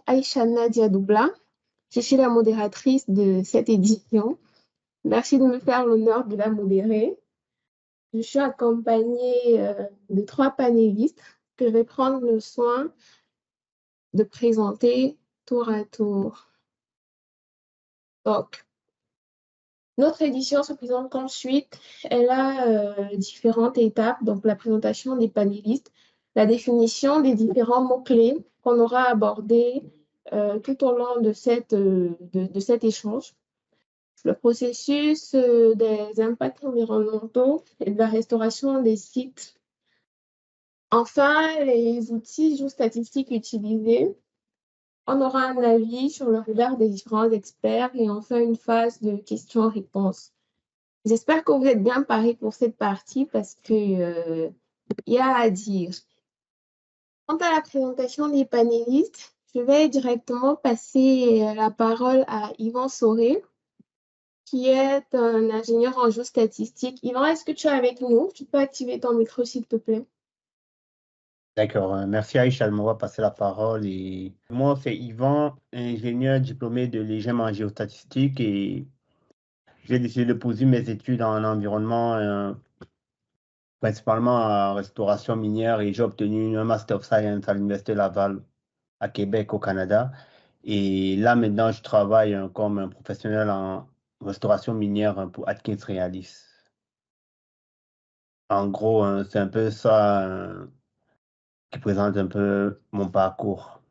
Aïcha Nadia Doubla, je suis la modératrice de cette édition. Merci de me faire l'honneur de la modérer. Je suis accompagnée de 3 panélistes que je vais prendre le soin de présenter tour à tour. Donc, notre édition se présente comme suite. Elle a différentes étapes, donc la présentation des panélistes, la définition des différents mots-clés qu'on aura abordés tout au long de cet échange, le processus des impacts environnementaux et de la restauration des sites. Enfin, les outils géostatistiques utilisés. On aura un avis sur le regard des différents experts et enfin une phase de questions-réponses. J'espère que vous êtes bien parés pour cette partie parce qu'il y a à dire. Quant à la présentation des panélistes, je vais directement passer la parole à Yvan Soré, qui est un ingénieur en géostatistique. Yvan, est-ce que tu es avec nous? Tu peux activer ton micro, s'il te plaît. D'accord, merci Aïcha, on va passer la parole. Et moi, c'est Yvan, ingénieur diplômé de l'EGEM en géostatistique et j'ai décidé de poursuivre mes études en environnement, principalement en restauration minière et j'ai obtenu un Master of Science à l'Université Laval à Québec, au Canada. Et là, maintenant, je travaille comme un professionnel en restauration minière pour Atkins Realis. En gros, c'est un peu ça qui présente un peu mon parcours.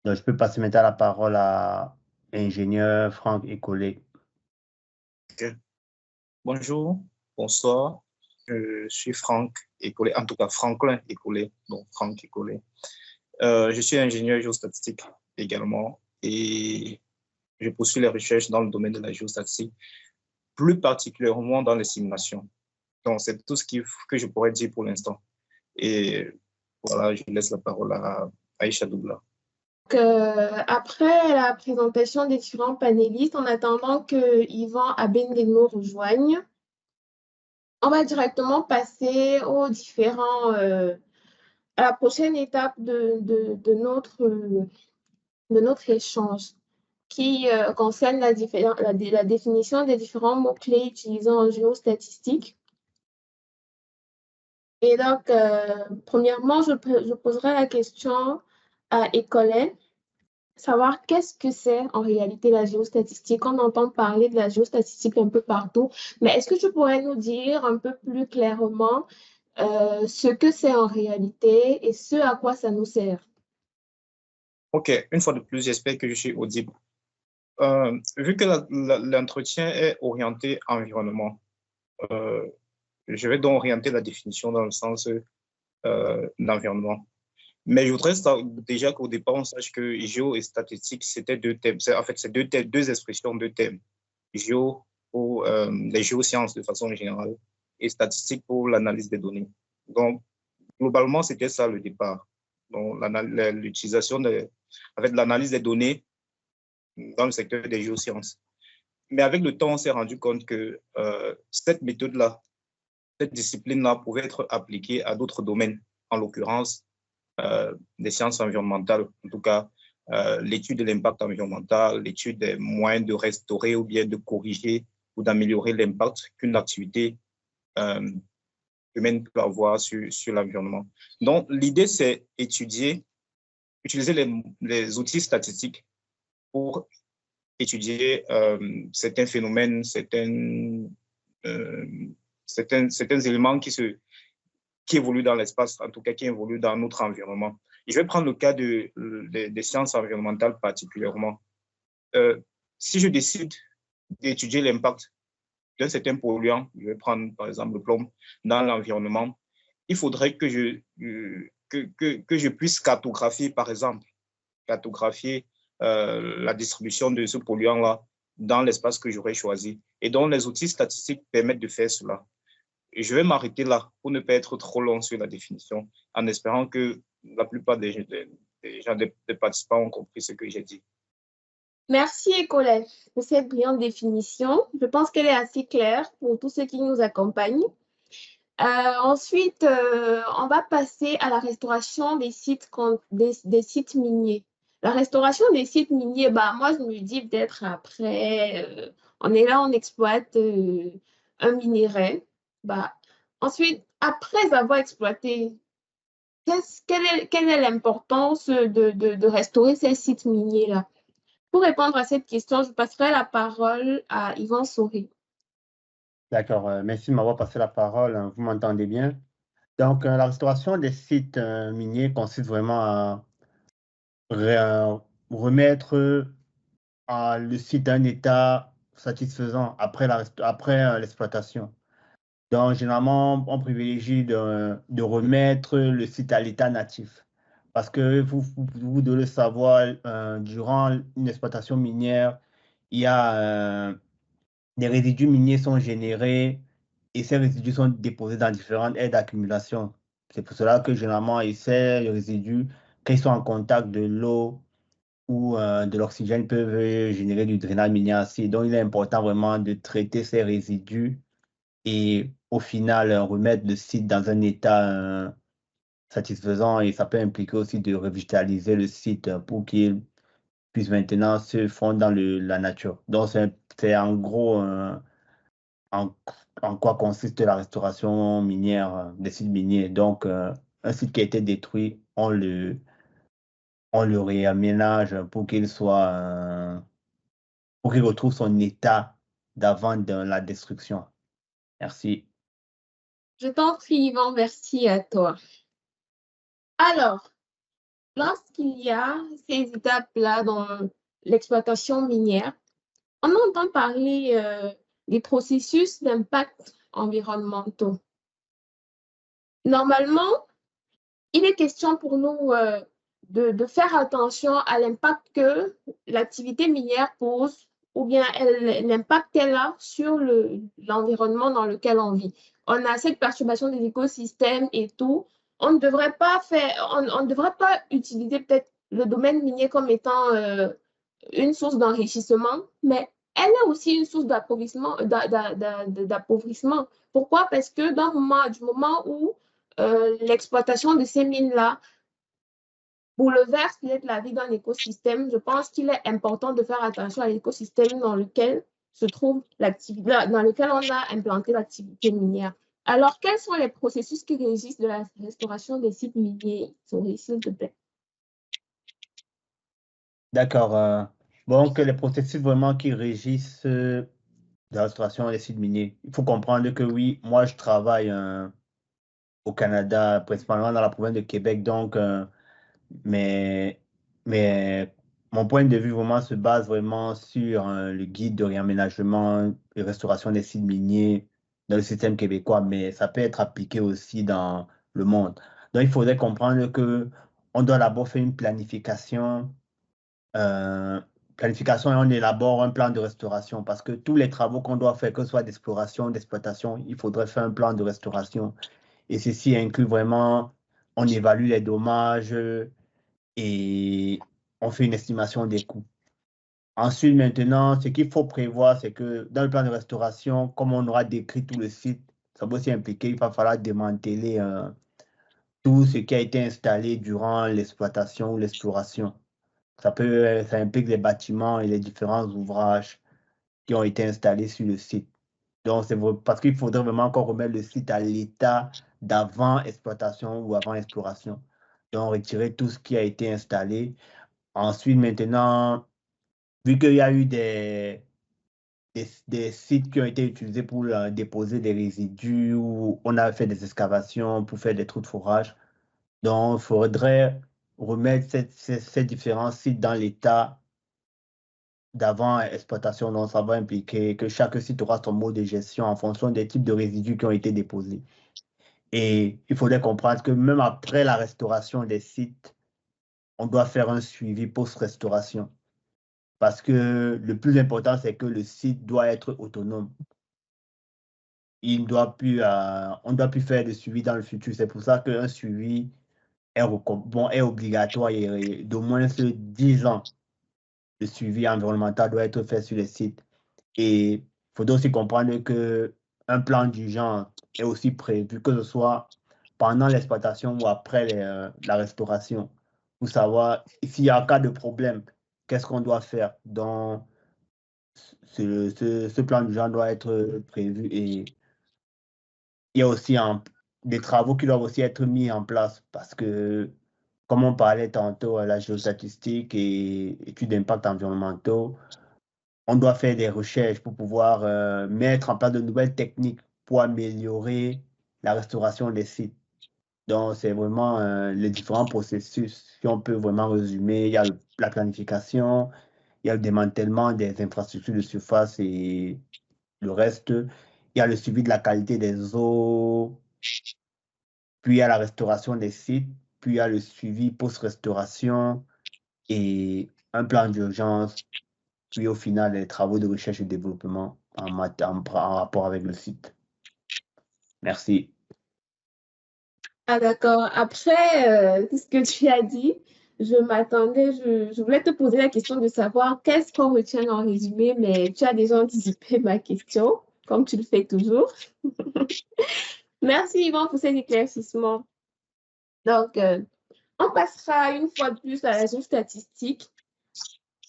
Donc, je peux passer maintenant la parole à l'ingénieur Franck Écolé. Okay. Bonjour, bonsoir. Je suis Franck Écolé, en tout cas Franklin Écolé, donc Franck Écolé. Je suis ingénieur géostatistique également et je poursuis les recherches dans le domaine de la géostatistique, plus particulièrement dans les simulations. Donc, c'est tout ce que je pourrais dire pour l'instant. Et voilà, je laisse la parole à Aïcha Doubla. Après la présentation des différents panélistes, en attendant que Yvan Abendé nous rejoigne, on va directement passer aux à la prochaine étape de notre échange qui concerne la définition des différents mots-clés utilisés en géostatistique. Et donc, premièrement, je poserai la question à Écolé, savoir qu'est-ce que c'est en réalité la géostatistique. On entend parler de la géostatistique un peu partout, mais est-ce que tu pourrais nous dire un peu plus clairement ce que c'est en réalité et ce à quoi ça nous sert? OK, une fois de plus, j'espère que je suis audible. Vu que l'entretien est orienté environnement, je vais donc orienter la définition dans le sens d'environnement. Mais je voudrais déjà qu'au départ, on sache que géo et statistique, c'était 2 thèmes. En fait, c'est 2 expressions, 2 thèmes. Géo pour les géosciences de façon générale et statistique pour l'analyse des données. Donc, globalement, c'était ça le départ. Donc, l'utilisation de l'analyse des données dans le secteur des géosciences. Mais avec le temps, on s'est rendu compte que cette méthode-là, cette discipline-là pouvait être appliquée à d'autres domaines, en l'occurrence des sciences environnementales, en tout cas l'étude de l'impact environnemental, l'étude des moyens de restaurer ou bien de corriger ou d'améliorer l'impact qu'une activité humaine peut avoir sur l'environnement. Donc, l'idée, c'est utiliser les outils statistiques pour étudier certains phénomènes, certains éléments qui évoluent dans l'espace, en tout cas qui évoluent dans notre environnement. Et je vais prendre le cas des sciences environnementales particulièrement. Si je décide d'étudier l'impact d'un certain polluant, je vais prendre par exemple le plomb, dans l'environnement, il faudrait que je puisse cartographier, par exemple, cartographier la distribution de ce polluant-là dans l'espace que j'aurais choisi. Et donc, les outils statistiques permettent de faire cela. Et je vais m'arrêter là pour ne pas être trop long sur la définition, en espérant que la plupart des participants ont compris ce que j'ai dit. Merci, Écolène, pour cette brillante définition. Je pense qu'elle est assez claire pour tous ceux qui nous accompagnent. Ensuite, on va passer à la restauration des sites miniers. La restauration des sites miniers, bah, moi, je me dis peut-être après, on est là, on exploite un minerai. Bah, ensuite, après avoir exploité, quelle est l'importance de restaurer ces sites miniers-là? Pour répondre à cette question, je passerai la parole à Yvan Soré. D'accord, merci de m'avoir passé la parole. Vous m'entendez bien? Donc, la restauration des sites miniers consiste vraiment à remettre le site dans un état satisfaisant après l'exploitation. Donc, généralement, on privilégie de remettre le site à l'état natif. Parce que vous devez le savoir, durant une exploitation minière, il y a des résidus miniers sont générés et ces résidus sont déposés dans différentes aires d'accumulation. C'est pour cela que généralement, ces résidus, quand ils sont en contact de l'eau ou de l'oxygène, peuvent générer du drainage minier acide. Donc, il est important vraiment de traiter ces résidus et au final remettre le site dans un état satisfaisant, et ça peut impliquer aussi de revitaliser le site pour qu'il puisse maintenant se fondre dans la nature. Donc c'est en gros en, en quoi consiste la restauration minière des sites miniers. Donc un site qui a été détruit, on le réaménage pour qu'il retrouve son état d'avant de la destruction. Merci. Je t'en prie, Yvan, merci à toi. Alors, lorsqu'il y a ces étapes-là dans l'exploitation minière, on entend parler des processus d'impact environnementaux. Normalement, il est question pour nous de faire attention à l'impact que l'activité minière pose ou bien l'impact qu'elle a sur l'environnement dans lequel on vit. On a cette perturbation des écosystèmes et tout. On ne devrait pas utiliser peut-être le domaine minier comme étant une source d'enrichissement, mais elle est aussi une source d'appauvrissement. Pourquoi? Parce que du moment où l'exploitation de ces mines-là bouleverse peut-être la vie d'un écosystème, je pense qu'il est important de faire attention à l'écosystème dans lequel se trouve l'activité, dans lequel on a implanté l'activité minière. Alors, quels sont les processus qui régissent de la restauration des sites miniers, s'il te plaît? D'accord. Donc, les processus vraiment qui régissent la restauration des sites miniers. Il faut comprendre que oui, moi, je travaille au Canada, principalement dans la province de Québec. Donc, mais, mais mon point de vue vraiment se base vraiment sur le guide de réaménagement et restauration des sites miniers dans le système québécois, mais ça peut être appliqué aussi dans le monde. Donc, il faudrait comprendre que on doit d'abord faire une planification et on élabore un plan de restauration parce que tous les travaux qu'on doit faire, que ce soit d'exploration, d'exploitation, il faudrait faire un plan de restauration. Et ceci inclut vraiment, on évalue les dommages et on fait une estimation des coûts. Ensuite, maintenant, ce qu'il faut prévoir, c'est que dans le plan de restauration, comme on aura décrit tout le site, ça va aussi impliquer, il va falloir démanteler tout ce qui a été installé durant l'exploitation ou l'exploration. Ça implique les bâtiments et les différents ouvrages qui ont été installés sur le site. Donc, c'est parce qu'il faudrait vraiment encore remettre le site à l'état d'avant exploitation ou avant exploration. Donc, retirer tout ce qui a été installé. Ensuite, maintenant, vu qu'il y a eu des sites qui ont été utilisés pour déposer des résidus ou on a fait des excavations pour faire des trous de forage, donc il faudrait remettre ces différents sites dans l'état d'avant exploitation. Donc, ça va impliquer que chaque site aura son mode de gestion en fonction des types de résidus qui ont été déposés. Et il faudrait comprendre que même après la restauration des sites, on doit faire un suivi post-restauration. Parce que le plus important, c'est que le site doit être autonome. On ne doit plus faire de suivi dans le futur. C'est pour ça qu'un suivi est obligatoire et d'au moins 10 ans. Le suivi environnemental doit être fait sur les sites. Et il faudrait aussi comprendre qu'un plan d'urgence est aussi prévu, que ce soit pendant l'exploitation ou après la restauration, pour savoir s'il y a un cas de problème, qu'est-ce qu'on doit faire. Donc, ce plan d'urgence doit être prévu et il y a aussi des travaux qui doivent aussi être mis en place parce que, comme on parlait tantôt, la géostatistique et études d'impact environnementaux, on doit faire des recherches pour pouvoir mettre en place de nouvelles techniques pour améliorer la restauration des sites. Donc, c'est vraiment les différents processus, si on peut vraiment résumer. Il y a la planification, il y a le démantèlement des infrastructures de surface et le reste. Il y a le suivi de la qualité des eaux, puis il y a la restauration des sites, puis il y a le suivi post-restauration et un plan d'urgence, puis au final, les travaux de recherche et développement en rapport avec le site. Merci. Ah d'accord. Après tout ce que tu as dit, je voulais te poser la question de savoir qu'est-ce qu'on retient en résumé, mais tu as déjà anticipé ma question, comme tu le fais toujours. Merci Yvan pour ces éclaircissements. Donc, on passera une fois de plus à la géostatistique.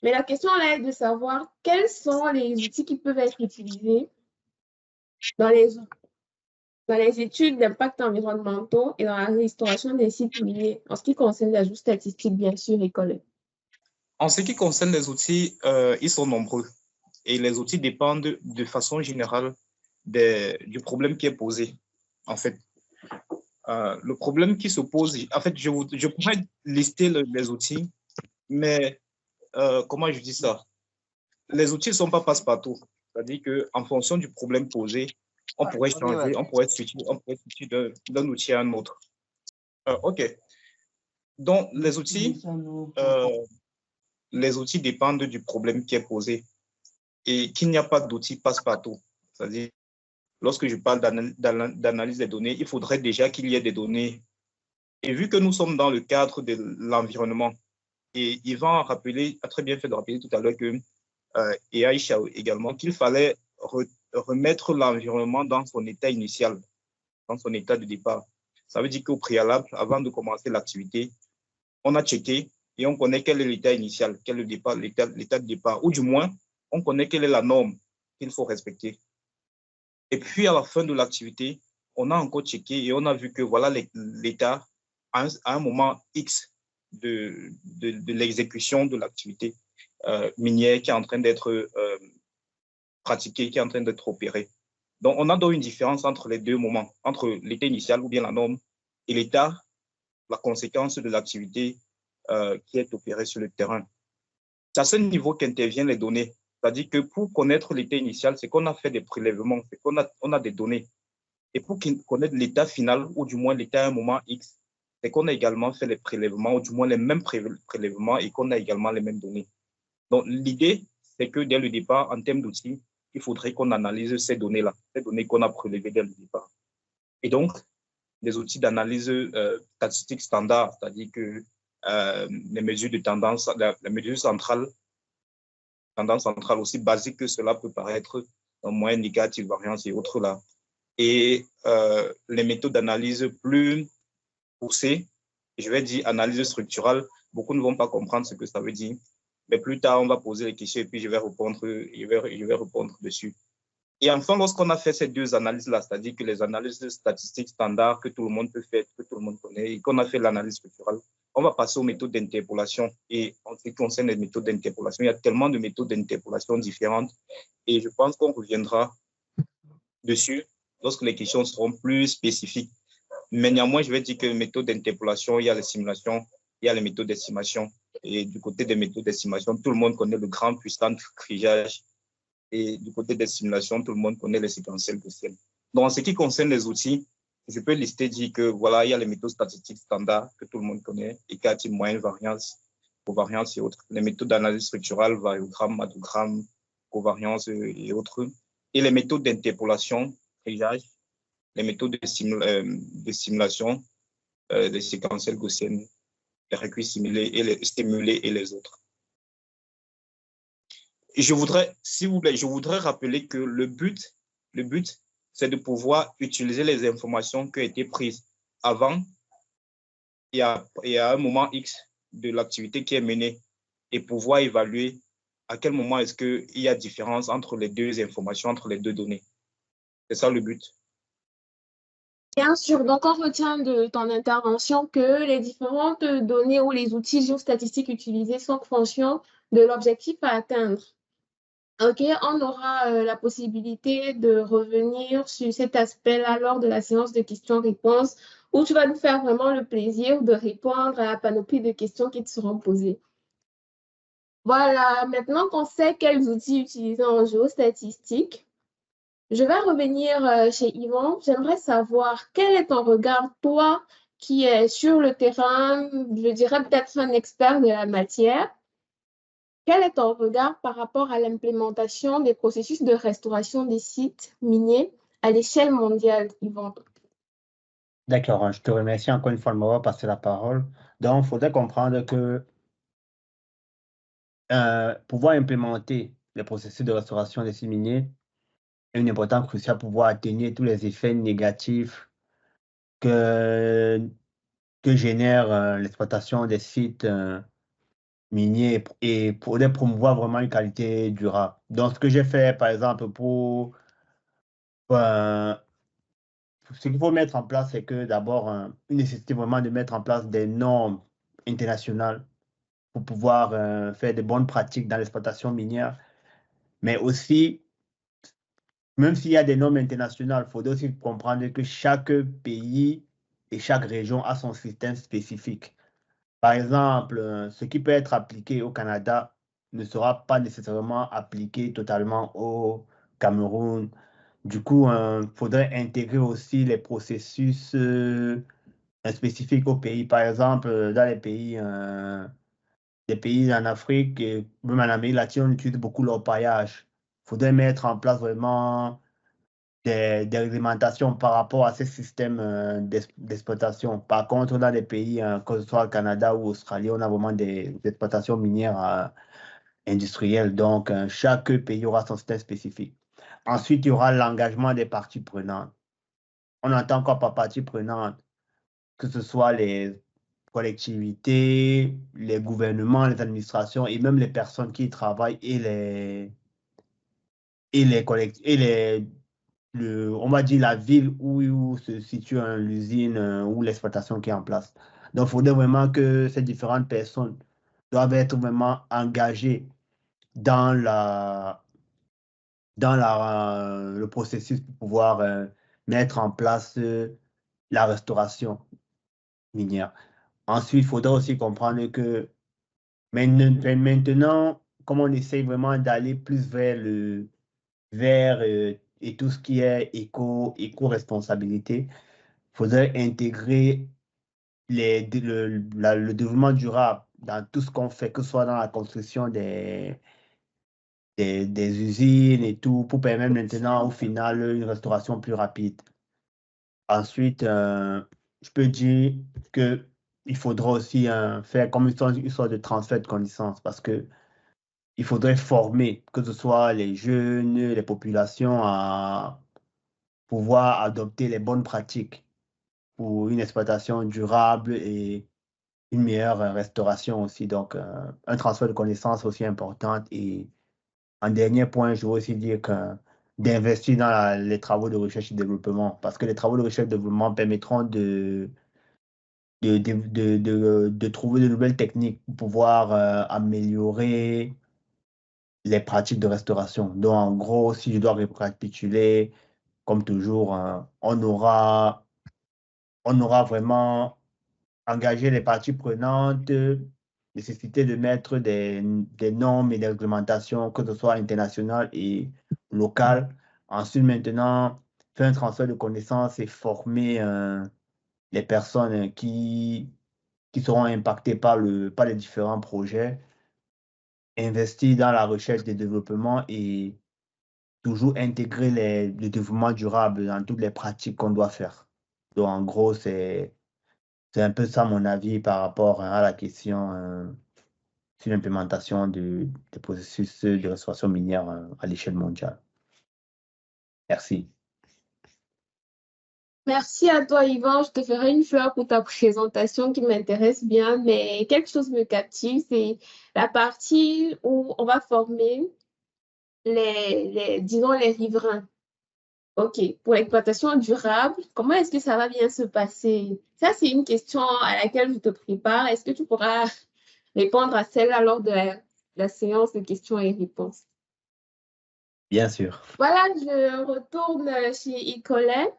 Mais la question là est de savoir quels sont les outils qui peuvent être utilisés dans les études d'impact environnementaux et dans la restauration des sites miniers, en ce qui concerne la géostatistique, bien sûr, et Colin. En ce qui concerne les outils, ils sont nombreux et les outils dépendent de façon générale du problème qui est posé. En fait, le problème qui se pose, en fait, je pourrais lister les outils, mais comment je dis ça? Les outils ne sont pas passe-partout. C'est-à-dire qu'en fonction du problème posé, on pourrait changer, on pourrait switcher d'un outil à un autre. OK. Donc, les outils dépendent du problème qui est posé et qu'il n'y a pas d'outil passe-partout. C'est-à-dire, lorsque je parle d'analyse des données, il faudrait déjà qu'il y ait des données. Et vu que nous sommes dans le cadre de l'environnement, et Yvan a très bien fait de rappeler tout à l'heure que, et Aïcha également, qu'il fallait remettre l'environnement dans son état initial, dans son état de départ. Ça veut dire qu'au préalable, avant de commencer l'activité, on a checké et on connaît quel est l'état initial, quel est l'état de départ, ou du moins, on connaît quelle est la norme qu'il faut respecter. Et puis, à la fin de l'activité, on a encore checké et on a vu que voilà l'état à un moment X de l'exécution de l'activité minière qui est en train d'être pratiquée, qui est en train d'être opérée. Donc, on a donc une différence entre les deux moments, entre l'état initial ou bien la norme et l'état, la conséquence de l'activité qui est opérée sur le terrain. C'est à ce niveau qu'interviennent les données. C'est-à-dire que pour connaître l'état initial, c'est qu'on a fait des prélèvements, c'est qu'on a des données. Et pour connaître l'état final, ou du moins l'état à un moment X, c'est qu'on a également fait les prélèvements, ou du moins les mêmes prélèvements, et qu'on a également les mêmes données. Donc, l'idée, c'est que dès le départ, en termes d'outils, il faudrait qu'on analyse ces données-là, ces données qu'on a prélevées dès le départ. Et donc, des outils d'analyse statistique standard, c'est-à-dire que les mesures de tendance, la mesure centrale, tendance centrale aussi basique que cela peut paraître, moyenne négative, variance et autres là. Et les méthodes d'analyse plus poussées, je vais dire analyse structurale, beaucoup ne vont pas comprendre ce que ça veut dire. Mais plus tard, on va poser les questions et puis je vais répondre dessus. Et enfin, lorsqu'on a fait ces deux analyses-là, c'est-à-dire que les analyses statistiques standards que tout le monde peut faire, que tout le monde connaît, et qu'on a fait l'analyse structurale, on va passer aux méthodes d'interpolation. Et en ce qui concerne les méthodes d'interpolation, il y a tellement de méthodes d'interpolation différentes. Et je pense qu'on reviendra dessus lorsque les questions seront plus spécifiques. Mais néanmoins, je vais dire que les méthodes d'interpolation, il y a les simulations, il y a les méthodes d'estimation. Et du côté des méthodes d'estimation, tout le monde connaît le grand puissant triage. Et du côté des simulations, tout le monde connaît les séquentiels de ciel. Donc, en ce qui concerne les outils, je peux lister, dire que voilà, il y a les méthodes statistiques standards que tout le monde connaît, écart, type, moyenne, variance, covariance et autres. Les méthodes d'analyse structurale, variogramme, madogramme, covariance et autres. Et les méthodes d'interpolation, triage, les méthodes de simulation, les séquentielles gaussiennes, les recueils simulés et les stimulés et les autres. Et je voudrais, s'il vous plaît, je voudrais rappeler que le but, c'est de pouvoir utiliser les informations qui ont été prises avant et à un moment X de l'activité qui est menée et pouvoir évaluer à quel moment est-ce qu'il y a différence entre les deux informations, entre les deux données. C'est ça le but. Bien sûr, donc on retient de ton intervention que les différentes données ou les outils géostatistiques utilisés sont en fonction de l'objectif à atteindre. OK, on aura la possibilité de revenir sur cet aspect-là lors de la séance de questions-réponses où tu vas nous faire vraiment le plaisir de répondre à la panoplie de questions qui te seront posées. Voilà, maintenant qu'on sait quels outils utiliser en géostatistique, je vais revenir chez Yvon. J'aimerais savoir quel est ton regard, toi, qui es sur le terrain, je dirais peut-être un expert de la matière. Quel est ton regard par rapport à l'implémentation des processus de restauration des sites miniers à l'échelle mondiale, Yvon? D'accord, je te remercie encore une fois de m'avoir passé la parole. Donc, il faudrait comprendre que pouvoir implémenter les processus de restauration des sites miniers a une importance cruciale pour pouvoir atténuer tous les effets négatifs que, que génère l'exploitation des sites miniers et pour promouvoir vraiment une qualité durable. Donc, ce que j'ai fait, par exemple, euh, ce qu'il faut mettre en place, c'est que d'abord, une nécessité vraiment de mettre en place des normes internationales pour pouvoir faire de bonnes pratiques dans l'exploitation minière. Mais aussi, même s'il y a des normes internationales, il faudrait aussi comprendre que chaque pays et chaque région a son système spécifique. Par exemple, ce qui peut être appliqué au Canada ne sera pas nécessairement appliqué totalement au Cameroun. Du coup, il faudrait intégrer aussi les processus spécifiques au pays. Par exemple, dans les pays en Afrique et même en Amérique latine, on utilise beaucoup l'orpaillage. Il faudrait mettre en place vraiment des réglementations par rapport à ces systèmes d'exploitation. Par contre, dans les pays, que ce soit le Canada ou l'Australie, on a vraiment des exploitations minières industrielles. Donc, chaque pays aura son système spécifique. Ensuite, il y aura l'engagement des parties prenantes. On entend quoi par parties prenantes? Que ce soit les collectivités, les gouvernements, les administrations et même les personnes qui y travaillent on va dire la ville où se situe l'usine ou l'exploitation qui est en place. Donc, il faudrait vraiment que ces différentes personnes doivent être vraiment engagées dans le processus pour pouvoir mettre en place la restauration minière. Ensuite, il faudra aussi comprendre que maintenant, comme on essaye vraiment d'aller plus vers et tout ce qui est éco-responsabilité, il faudrait intégrer le développement durable dans tout ce qu'on fait, que ce soit dans la construction des usines et tout, pour permettre maintenant au final une restauration plus rapide. Ensuite, je peux dire qu'il faudra aussi faire comme une sorte de transfert de connaissances parce que il faudrait former, que ce soit les jeunes, les populations, à pouvoir adopter les bonnes pratiques pour une exploitation durable et une meilleure restauration aussi. Donc, un transfert de connaissances aussi important. Et en dernier point, je veux aussi dire que d'investir dans les travaux de recherche et développement, parce que les travaux de recherche et développement permettront de trouver de nouvelles techniques pour pouvoir améliorer les pratiques de restauration. Donc, en gros, si je dois récapituler, comme toujours, on aura vraiment engagé les parties prenantes, nécessité de mettre des normes et des réglementations, que ce soit internationales et locales. Ensuite, maintenant, faire un transfert de connaissances et former les personnes qui seront impactées par les différents projets, investir dans la recherche et développement et toujours intégrer le développement durable dans toutes les pratiques qu'on doit faire. Donc, en gros, c'est un peu ça mon avis par rapport à la question sur l'implémentation des processus de restauration minière à l'échelle mondiale. Merci. Merci à toi, Yvan. Je te ferai une fleur pour ta présentation qui m'intéresse bien, mais quelque chose me captive, c'est la partie où on va former disons, les riverains. OK. Pour l'exploitation durable, comment est-ce que ça va bien se passer? Ça, c'est une question à laquelle je te prépare. Est-ce que tu pourras répondre à celle-là lors de la séance de questions et réponses? Bien sûr. Voilà, je retourne chez Icolette.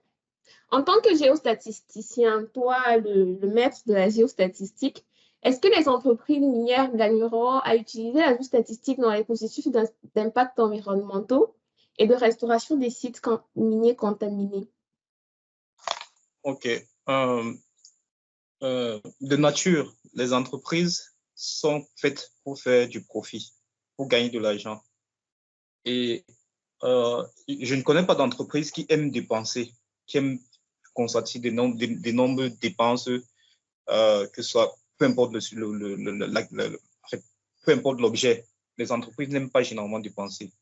En tant que géostatisticien, toi, le maître de la géostatistique, est-ce que les entreprises minières gagneront à utiliser la géostatistique dans les processus d'impact environnementaux et de restauration des sites miniers contaminés? OK. De nature, les entreprises sont faites pour faire du profit, pour gagner de l'argent. Et je ne connais pas d'entreprise qui aime dépenser, qui aime constater d'énormes dépenses, que ce soit, peu importe peu importe l'objet. Les entreprises n'aiment pas généralement dépenser.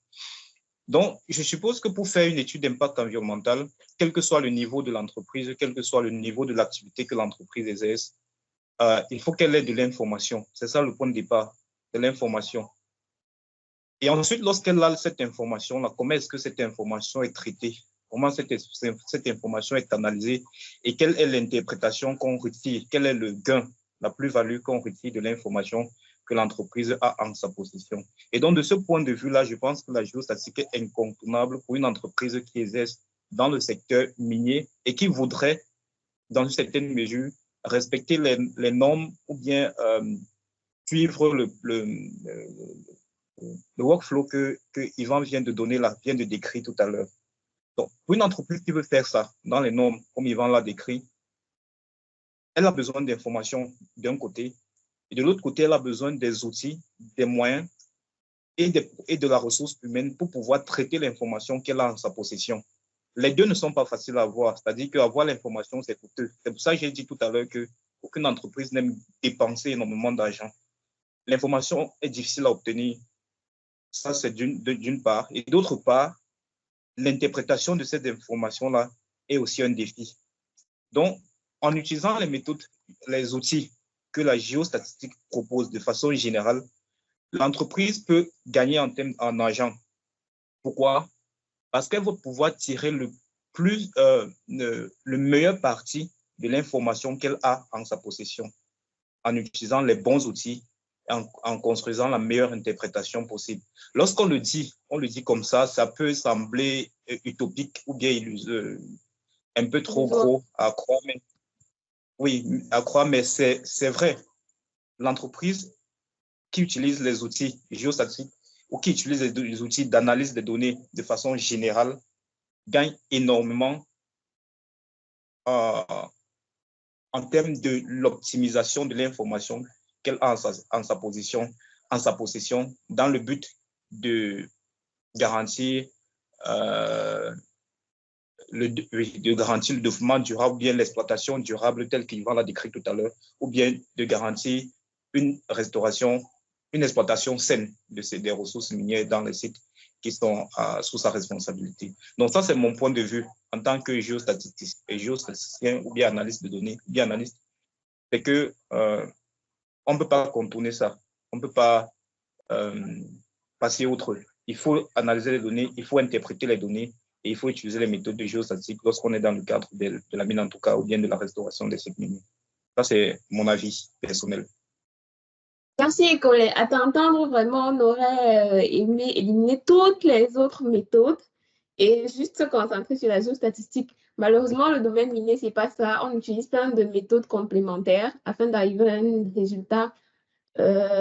Donc, je suppose que pour faire une étude d'impact environnemental, quel que soit le niveau de l'entreprise, quel que soit le niveau de l'activité que l'entreprise exerce, il faut qu'elle ait de l'information. C'est ça le point de départ, de l'information. Et ensuite, lorsqu'elle a cette information-là, comment est-ce que cette information est traitée? Comment cette information est analysée? Et quelle est l'interprétation qu'on retire? Quel est le gain, la plus-value qu'on retire de l'information que l'entreprise a en sa possession? Et donc, de ce point de vue-là, je pense que la géostatistique est incontournable pour une entreprise qui exerce dans le secteur minier et qui voudrait, dans une certaine mesure, respecter les normes ou bien suivre le workflow que Yvan vient de décrire tout à l'heure. Donc, pour une entreprise qui veut faire ça dans les normes, comme Yvan l'a décrit, elle a besoin d'informations d'un côté, et de l'autre côté, elle a besoin des outils, des moyens et de la ressource humaine pour pouvoir traiter l'information qu'elle a en sa possession. Les deux ne sont pas faciles à avoir, c'est-à-dire qu'avoir l'information, c'est coûteux. C'est pour ça que j'ai dit tout à l'heure qu'aucune entreprise n'aime dépenser énormément d'argent. L'information est difficile à obtenir. Ça, c'est d'une part. Et d'autre part, l'interprétation de cette information-là est aussi un défi. Donc, en utilisant les méthodes, les outils que la géostatistique propose de façon générale, l'entreprise peut gagner en argent. Pourquoi? Parce qu'elle va pouvoir tirer le meilleur parti de l'information qu'elle a en sa possession en utilisant les bons outils, en construisant la meilleure interprétation possible. Lorsqu'on le dit, on le dit comme ça peut sembler utopique ou bien un peu trop gros à croire. Mais, oui, à croire, mais c'est vrai. L'entreprise qui utilise les outils géostatistiques ou qui utilise les outils d'analyse des données de façon générale gagne énormément en termes de l'optimisation de l'information qu'elle a en sa possession dans le but de garantir le développement durable, ou bien l'exploitation durable telle qu'Yvan l'a décrit tout à l'heure, ou bien de garantir une exploitation saine des ressources minières dans les sites qui sont sous sa responsabilité. Donc ça, c'est mon point de vue en tant que géostatisticien ou bien analyste de données, bien analyste, c'est que on ne peut pas contourner ça, on ne peut pas passer outre. Il faut analyser les données, il faut interpréter les données et il faut utiliser les méthodes de géostatistique lorsqu'on est dans le cadre de la mine en tout cas ou bien de la restauration des sites miniers. Ça, c'est mon avis personnel. Merci, Colette. À t'entendre, vraiment, on aurait aimé éliminer toutes les autres méthodes et juste se concentrer sur la géostatistique. Malheureusement, le domaine minier, ce n'est pas ça. On utilise plein de méthodes complémentaires afin d'arriver à un résultat pas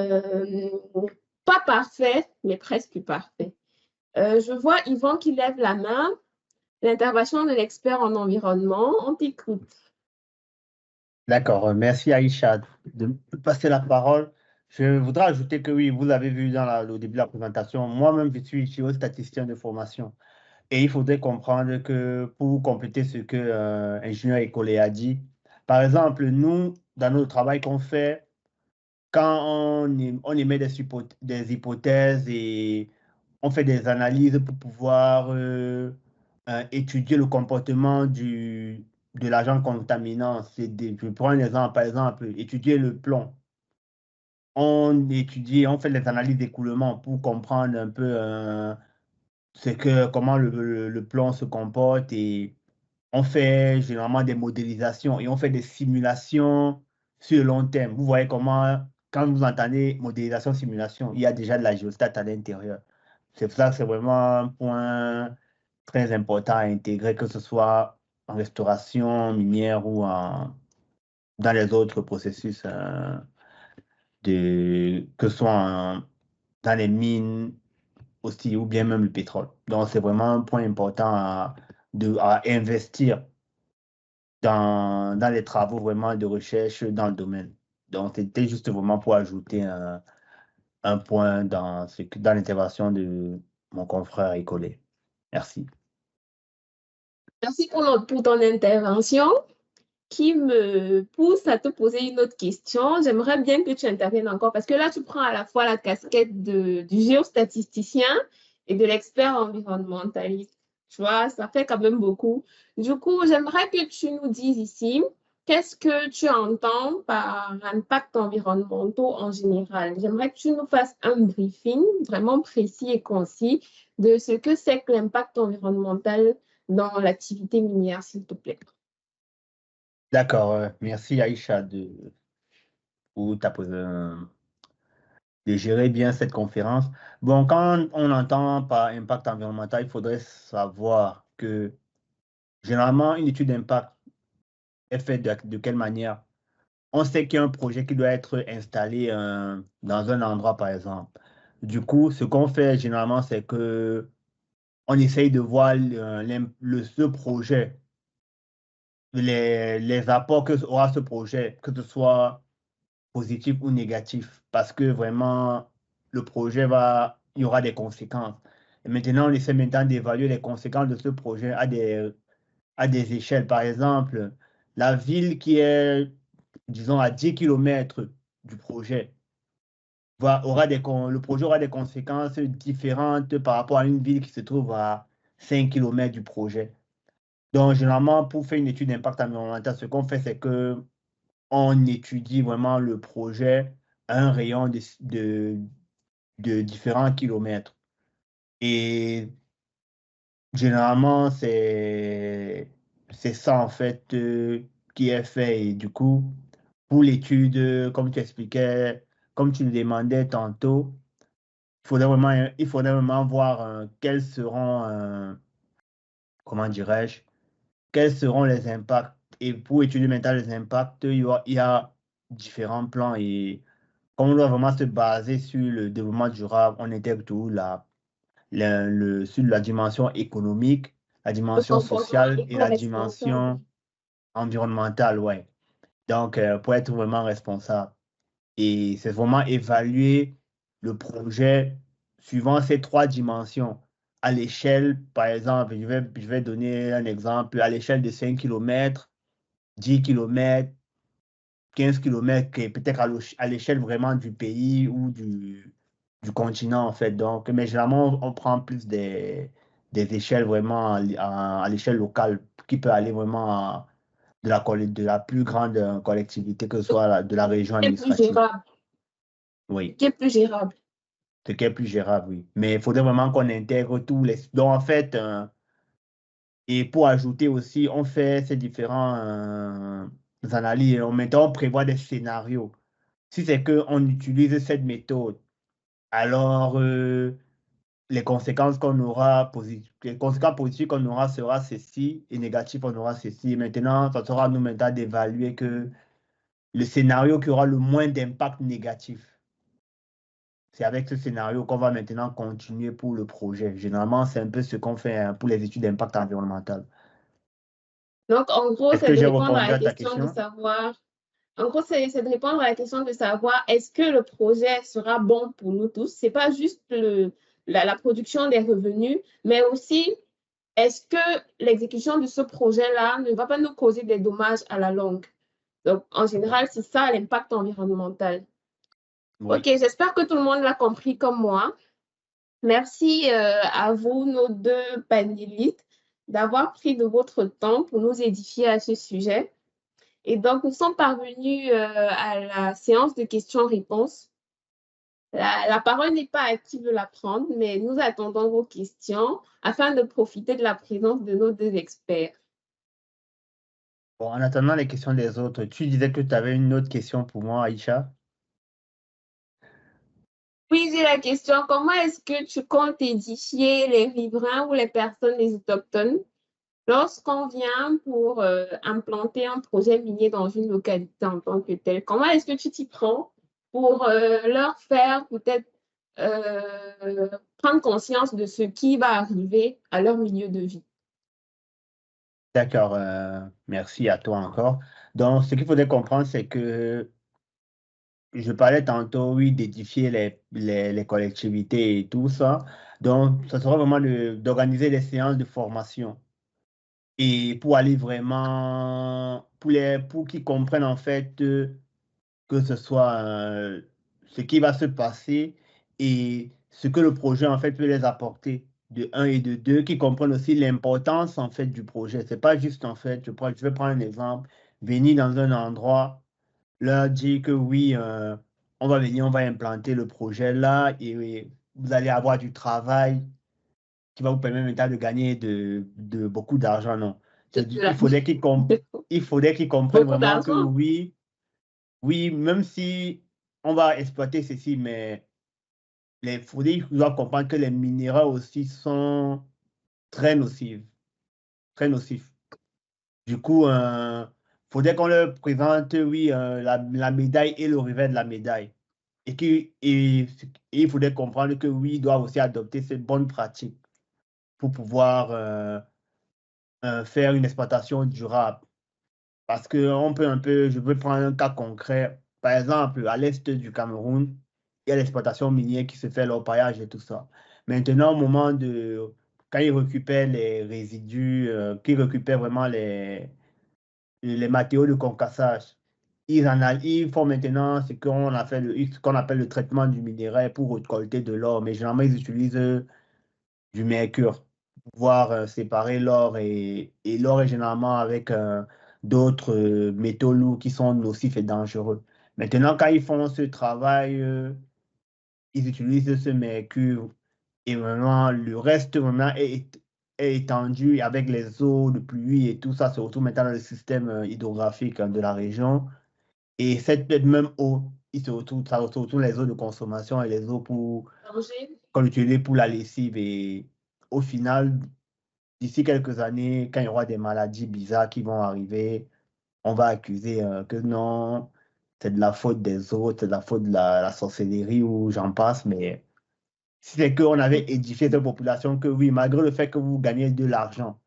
parfait, mais presque parfait. Je vois Yvan qui lève la main. l'intervention de l'expert en environnement. On t'écoute. D'accord, merci Aïcha de me passer la parole. Je voudrais ajouter que oui, vous l'avez vu au début de la présentation, moi-même je suis géostatisticien de formation et il faudrait comprendre que pour compléter ce que ingénieur écolé a dit, par exemple, nous, dans notre travail qu'on fait, quand on émet des hypothèses et on fait des analyses pour pouvoir étudier le comportement de l'agent contaminant. Je prends un exemple, par exemple, étudier le plomb. On fait des analyses d'écoulement pour comprendre un peu comment le plomb se comporte et on fait généralement des modélisations et on fait des simulations sur le long terme. Vous voyez comment, quand vous entendez modélisation, simulation, il y a déjà de la géostat à l'intérieur. C'est pour ça que c'est vraiment un point très important à intégrer, que ce soit en restauration minière ou dans les autres processus, que ce soit dans les mines aussi, ou bien même le pétrole. Donc, c'est vraiment un point important à investir dans les travaux vraiment de recherche dans le domaine. Donc, c'était juste vraiment pour ajouter un point dans l'intervention de mon confrère écolé. Merci. Merci pour ton intervention qui me pousse à te poser une autre question. J'aimerais bien que tu interviennes encore parce que là, tu prends à la fois la casquette du géostatisticien et de l'expert environnementaliste. Tu vois, ça fait quand même beaucoup. Du coup, j'aimerais que tu nous dises ici, qu'est-ce que tu entends par impact environnementaux en général? J'aimerais que tu nous fasses un briefing vraiment précis et concis de ce que c'est que l'impact environnemental dans l'activité minière, s'il te plaît. D'accord, merci Aïcha de gérer bien cette conférence. Bon, quand on entend par impact environnemental, il faudrait savoir que généralement, une étude d'impact est faite de quelle manière? On sait qu'il y a un projet qui doit être installé dans un endroit, par exemple. Du coup, ce qu'on fait généralement, c'est que on essaye de voir ce projet, les apports que aura ce projet, que ce soit positif ou négatif, parce que vraiment, il y aura des conséquences. Et maintenant, on essaie maintenant d'évaluer les conséquences de ce projet à des échelles. Par exemple, la ville qui est, disons, à 10 km du projet, le projet aura des conséquences différentes par rapport à une ville qui se trouve à 5 km du projet. Donc, généralement, pour faire une étude d'impact environnemental, ce qu'on fait, c'est que on étudie vraiment le projet à un rayon de différents kilomètres. Et généralement, c'est ça, en fait, qui est fait. Et du coup, pour l'étude, comme tu expliquais, comme tu le demandais tantôt, il faudrait vraiment voir quels seront, comment dirais-je, quels seront les impacts. Et pour étudier maintenant les impacts, il y a différents plans. Et comme on doit vraiment se baser sur le développement durable, on intègre tout sur la dimension économique, la Le dimension comportement sociale et la éco-responsable. dimension environnementale, ouais. Donc, pour être vraiment responsable. Et c'est vraiment évaluer le projet suivant ces trois dimensions. À l'échelle, par exemple, je vais donner un exemple, à l'échelle de 5 km, 10 km, 15 km, et peut-être à l'échelle vraiment du pays ou du continent, en fait. Donc, mais généralement, on prend plus des échelles vraiment à l'échelle locale qui peut aller vraiment de la plus grande collectivité, que ce soit de la région Qui est plus administrative. gérable. Oui, Qui est plus gérable. ce qui est plus gérable, oui. Mais il faudrait vraiment qu'on intègre tous les... Donc, en fait, et pour ajouter aussi, on fait ces différents analyses. Maintenant, on prévoit des scénarios. Si c'est qu'on utilise cette méthode, alors les conséquences les conséquences positives qu'on aura sera ceci et négatives on aura ceci. Et maintenant, ça sera à nous maintenant d'évaluer que le scénario qui aura le moins d'impact négatif, c'est avec ce scénario qu'on va maintenant continuer pour le projet. Généralement, c'est un peu ce qu'on fait pour les études d'impact environnemental. Donc, en gros, Est-ce c'est que de j'ai répondre à répondu la à ta question de question? savoir, en gros, c'est de répondre à la question de savoir est-ce que le projet sera bon pour nous tous? C'est pas juste la production des revenus, mais aussi est-ce que l'exécution de ce projet-là ne va pas nous causer des dommages à la longue? Donc, en général, c'est ça l'impact environnemental. Oui. OK, j'espère que tout le monde l'a compris comme moi. Merci à vous, nos deux panélistes, d'avoir pris de votre temps pour nous édifier à ce sujet. Et donc, nous sommes parvenus à la séance de questions-réponses. La parole n'est pas à qui veut la prendre, mais nous attendons vos questions afin de profiter de la présence de nos deux experts. Bon, en attendant les questions des autres, tu disais que tu avais une autre question pour moi, Aïcha? Oui, j'ai la question, comment est-ce que tu comptes édifier les riverains ou les personnes, les autochtones, lorsqu'on vient pour implanter un projet minier dans une localité en tant que telle? Comment est-ce que tu t'y prends pour leur faire peut-être prendre conscience de ce qui va arriver à leur milieu de vie? D'accord, merci à toi encore. Donc, ce qu'il faudrait comprendre, c'est que je parlais tantôt, oui, d'édifier les collectivités et tout ça. Donc, ça sera vraiment d'organiser des séances de formation. Et pour aller vraiment, pour qu'ils comprennent en fait que ce soit ce qui va se passer et ce que le projet en fait peut les apporter de un et de deux, qu'ils comprennent aussi l'importance en fait du projet. C'est pas juste en fait, je vais prendre un exemple, venir dans un endroit, leur dire que oui, on va venir, on va implanter le projet là et vous allez avoir du travail qui va vous permettre maintenant de gagner de beaucoup d'argent, non. Il faudrait il faudrait qu'ils comprennent Beaucoup vraiment que d'argent. oui, oui, même si on va exploiter ceci, mais il faudrait qu'ils doivent comprendre que les minéraux aussi sont très nocifs, très nocifs. Du coup, il faudrait qu'on leur présente, oui, la médaille et le revers de la médaille. Et il faudrait comprendre que oui, ils doivent aussi adopter ces bonnes pratiques pour pouvoir faire une exploitation durable. Parce que on peut un peu, je peux prendre un cas concret. Par exemple, à l'est du Cameroun, il y a l'exploitation minière qui se fait, l'orpaillage et tout ça. Maintenant, au moment de, quand ils récupèrent les résidus, qu'ils récupèrent vraiment les matériaux de concassage, ils font maintenant ce qu'on appelle le traitement du minerai pour récolter de l'or. Mais généralement, ils utilisent du mercure pour pouvoir séparer l'or et l'or est généralement avec d'autres métaux lourds qui sont nocifs et dangereux. Maintenant, quand ils font ce travail, ils utilisent ce mercure et vraiment le reste vraiment est étendu avec les eaux de pluie et tout ça se retrouve maintenant dans le système hydrographique de la région. Et cette même eau, ça se retrouve les eaux de consommation et les eaux Danger. qu'on utilise pour la lessive. Et au final, d'ici quelques années, quand il y aura des maladies bizarres qui vont arriver, on va accuser que non, c'est de la faute des autres, c'est de la faute de la sorcellerie ou j'en passe. Mais si c'est qu'on avait édifié cette population, que oui, malgré le fait que vous gagnez de l'argent,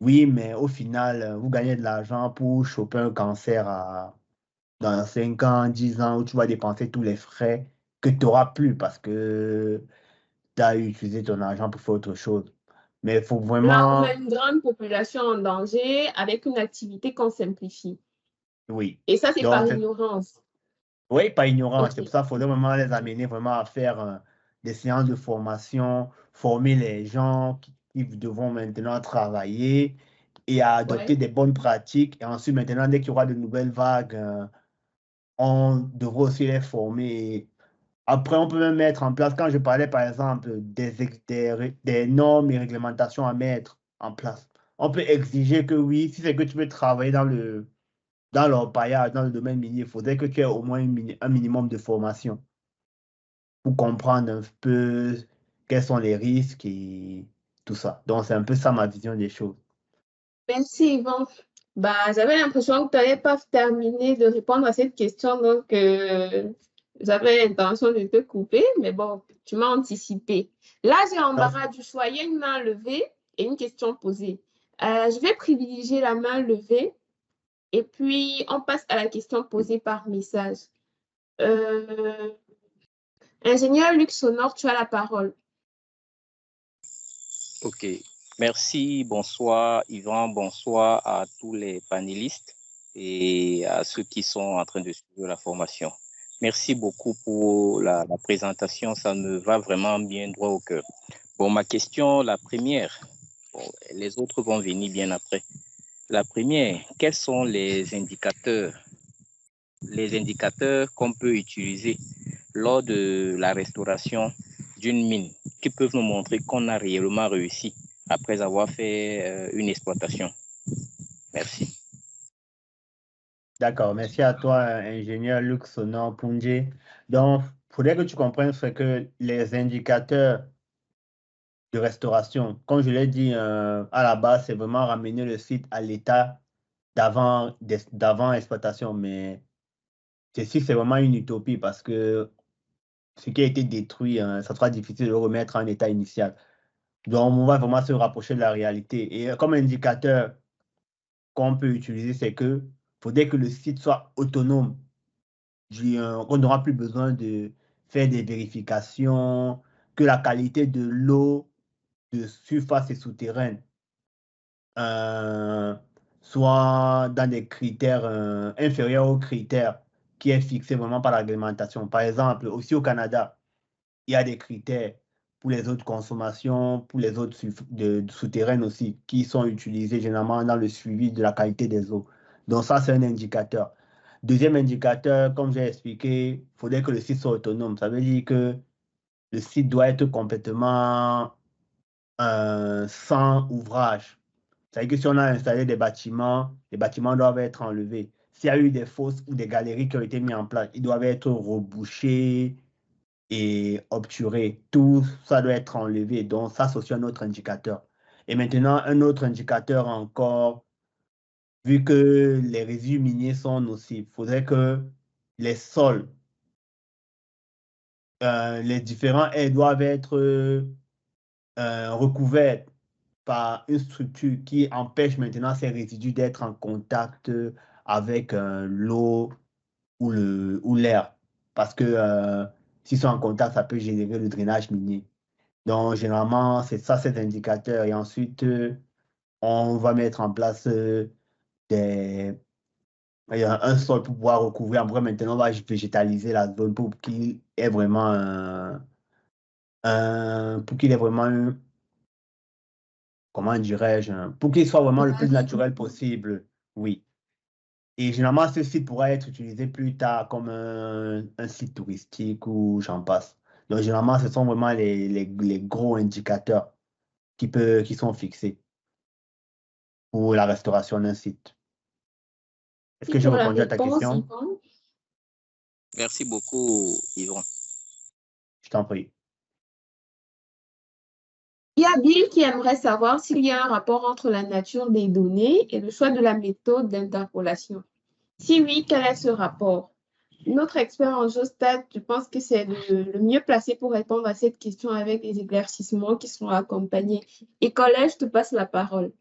oui, mais au final, vous gagnez de l'argent pour choper un cancer dans 5 ans, 10 ans, où tu vas dépenser tous les frais que tu n'auras plus parce que tu as utilisé ton argent pour faire autre chose. Mais il faut Là, on a vraiment, une grande population en danger avec une activité qu'on simplifie. oui. Et ça, c'est par Donc, ignorance. oui, pas ignorant. C'est OK. pour ça qu'il faudrait vraiment les amener vraiment à faire des séances de formation, former les gens qui devront maintenant travailler et à adopter Ouais. des bonnes pratiques. Et ensuite, maintenant, dès qu'il y aura de nouvelles vagues, on devra aussi les former. Après, on peut même mettre en place, quand je parlais par exemple des normes et réglementations à mettre en place, on peut exiger que oui, si c'est que tu veux travailler dans l'orpaillage, dans le domaine minier, il faudrait que tu aies au moins un minimum de formation pour comprendre un peu quels sont les risques et tout ça. Donc, c'est un peu ça ma vision des choses. Merci, Yvan. Bah, j'avais l'impression que tu n'avais pas terminé de répondre à cette question, donc J'avais l'intention de te couper, mais bon, tu m'as anticipé. Là, j'ai Non. embarras du choix. Il y a une main levée et une question posée. Je vais privilégier la main levée et puis on passe à la question posée par message. Euh, Ingénieur Luc Sonore, tu as la parole. Ok, merci, bonsoir Yvan, bonsoir à tous les panélistes et à ceux qui sont en train de suivre la formation. Merci beaucoup pour la présentation, ça me va vraiment bien droit au cœur. Bon, ma question, la première, bon, les autres vont venir bien après. La première, quels sont les indicateurs qu'on peut utiliser lors de la restauration d'une mine qui peuvent nous montrer qu'on a réellement réussi après avoir fait une exploitation. Merci. D'accord, merci à toi, ingénieur Luc Sonon Pungé. Donc, il faudrait que tu comprennes ce que les indicateurs de restauration, comme je l'ai dit à la base, c'est vraiment ramener le site à l'état d'avant exploitation. Mais ceci, c'est vraiment une utopie parce que ce qui a été détruit, ça sera difficile de le remettre en état initial. Donc, on va vraiment se rapprocher de la réalité. Et comme indicateur qu'on peut utiliser, c'est que faudrait que le site soit autonome. On n'aura plus besoin de faire des vérifications, que la qualité de l'eau de surface et souterraine euh, soit dans des critères inférieurs aux critères qui est fixé vraiment par la réglementation. Par exemple, aussi au Canada, il y a des critères pour les autres consommations, pour les autres souterraines aussi, qui sont utilisés généralement dans le suivi de la qualité des eaux. Donc ça, c'est un indicateur. Deuxième indicateur, comme j'ai expliqué, il faudrait que le site soit autonome. Ça veut dire que le site doit être complètement sans ouvrage. C'est-à-dire que si on a installé des bâtiments, les bâtiments doivent être enlevés. S'il y a eu des fosses ou des galeries qui ont été mises en place, ils doivent être rebouchés et obturés. Tout ça doit être enlevé. Donc, ça, c'est aussi un autre indicateur. Et maintenant, un autre indicateur encore, vu que les résidus miniers sont nocifs, il faudrait que les sols, les différents haies doivent être recouverts par une structure qui empêche maintenant ces résidus d'être en contact avec l'eau ou l'air. Parce que s'ils sont en contact, ça peut générer le drainage minier. Donc, généralement, c'est ça cet indicateur. Et ensuite, on va mettre en place un sol pour pouvoir recouvrir. Après, maintenant, on va végétaliser la zone pour qu'il ait vraiment pour qu'il ait vraiment comment dirais-je, pour qu'il soit vraiment le plus naturel possible. Oui. Et généralement, ce site pourra être utilisé plus tard comme un site touristique ou j'en passe. Donc, généralement, ce sont vraiment les gros indicateurs qui sont fixés pour la restauration d'un site. Est-ce que Merci j'ai pour la répondu à ta réponse, question? Yvan. Merci beaucoup, Yvan. Je t'en prie. Il y a Bill qui aimerait savoir s'il y a un rapport entre la nature des données et le choix de la méthode d'interpolation. Si oui, quel est ce rapport? Notre expert en géostat, je pense que c'est le mieux placé pour répondre à cette question avec des éclaircissements qui seront accompagnés. Et collège, je te passe la parole.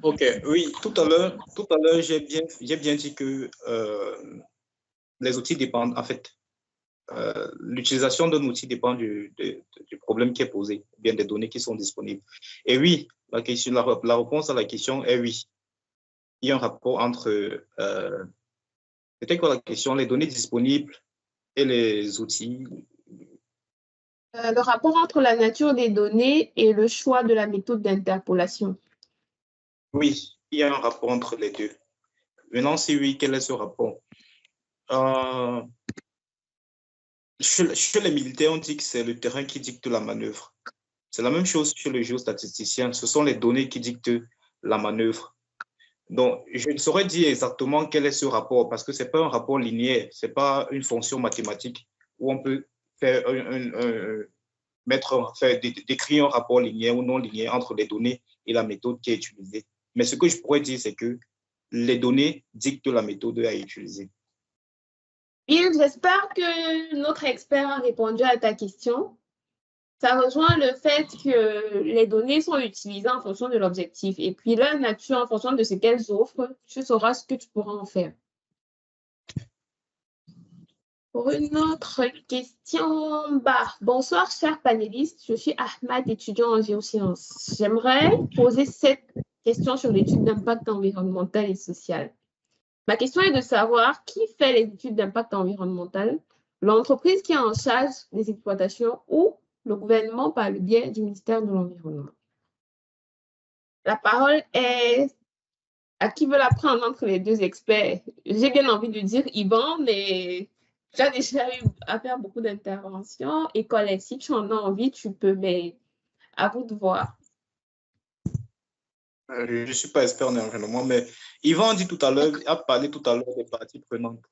Ok, oui, tout à l'heure, j'ai bien dit que les outils dépendent, en fait, l'utilisation d'un outil dépend du problème qui est posé, bien des données qui sont disponibles. Et oui, la réponse à la question est oui. Il y a un rapport entre, c'était quoi la question, les données disponibles et les outils. Le rapport entre la nature des données et le choix de la méthode d'interpolation. Oui, il y a un rapport entre les deux. Maintenant, si oui, quel est ce rapport? Chez les militaires, on dit que c'est le terrain qui dicte la manœuvre. C'est la même chose chez le géostatisticien. Ce sont les données qui dictent la manœuvre. Donc, je ne saurais dire exactement quel est ce rapport parce que ce n'est pas un rapport linéaire, ce n'est pas une fonction mathématique où on peut faire décrire un rapport linéaire ou non linéaire entre les données et la méthode qui est utilisée. Mais ce que je pourrais dire, c'est que les données dictent la méthode à utiliser. Bien, j'espère que notre expert a répondu à ta question. Ça rejoint le fait que les données sont utilisées en fonction de l'objectif et puis leur nature en fonction de ce qu'elles offrent, tu sauras ce que tu pourras en faire. Pour une autre question, bonsoir chers panélistes, je suis Ahmad, étudiant en géosciences. J'aimerais poser cette question sur l'étude d'impact environnemental et social. Ma question est de savoir qui fait les études d'impact environnemental, l'entreprise qui est en charge des exploitations ou le gouvernement par le biais du ministère de l'Environnement. La parole est à qui veut la prendre entre les deux experts. J'ai bien envie de dire Yvan, mais j'ai déjà eu à faire beaucoup d'interventions. Et Colette, si tu en as envie, tu peux, mais à vous de voir. Je ne suis pas expert en environnement, mais Yvan a parlé tout à l'heure des parties prenantes.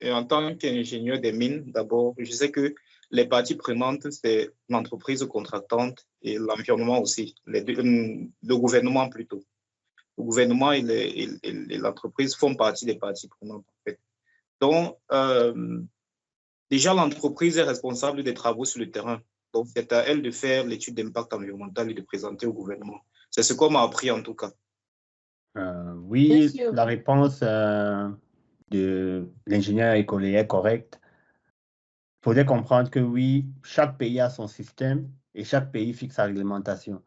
Et en tant qu'ingénieur des mines, d'abord, je sais que les parties prenantes, c'est l'entreprise contractante et l'environnement aussi, le gouvernement plutôt. Le gouvernement et l'entreprise font partie des parties prenantes, en fait. Donc, déjà, l'entreprise est responsable des travaux sur le terrain. Donc, c'est à elle de faire l'étude d'impact environnemental et de présenter au gouvernement. C'est ce qu'on m'a appris en tout cas. Oui, la réponse de l'ingénieur écolier est correcte. Il faudrait comprendre que oui, chaque pays a son système et chaque pays fixe sa réglementation.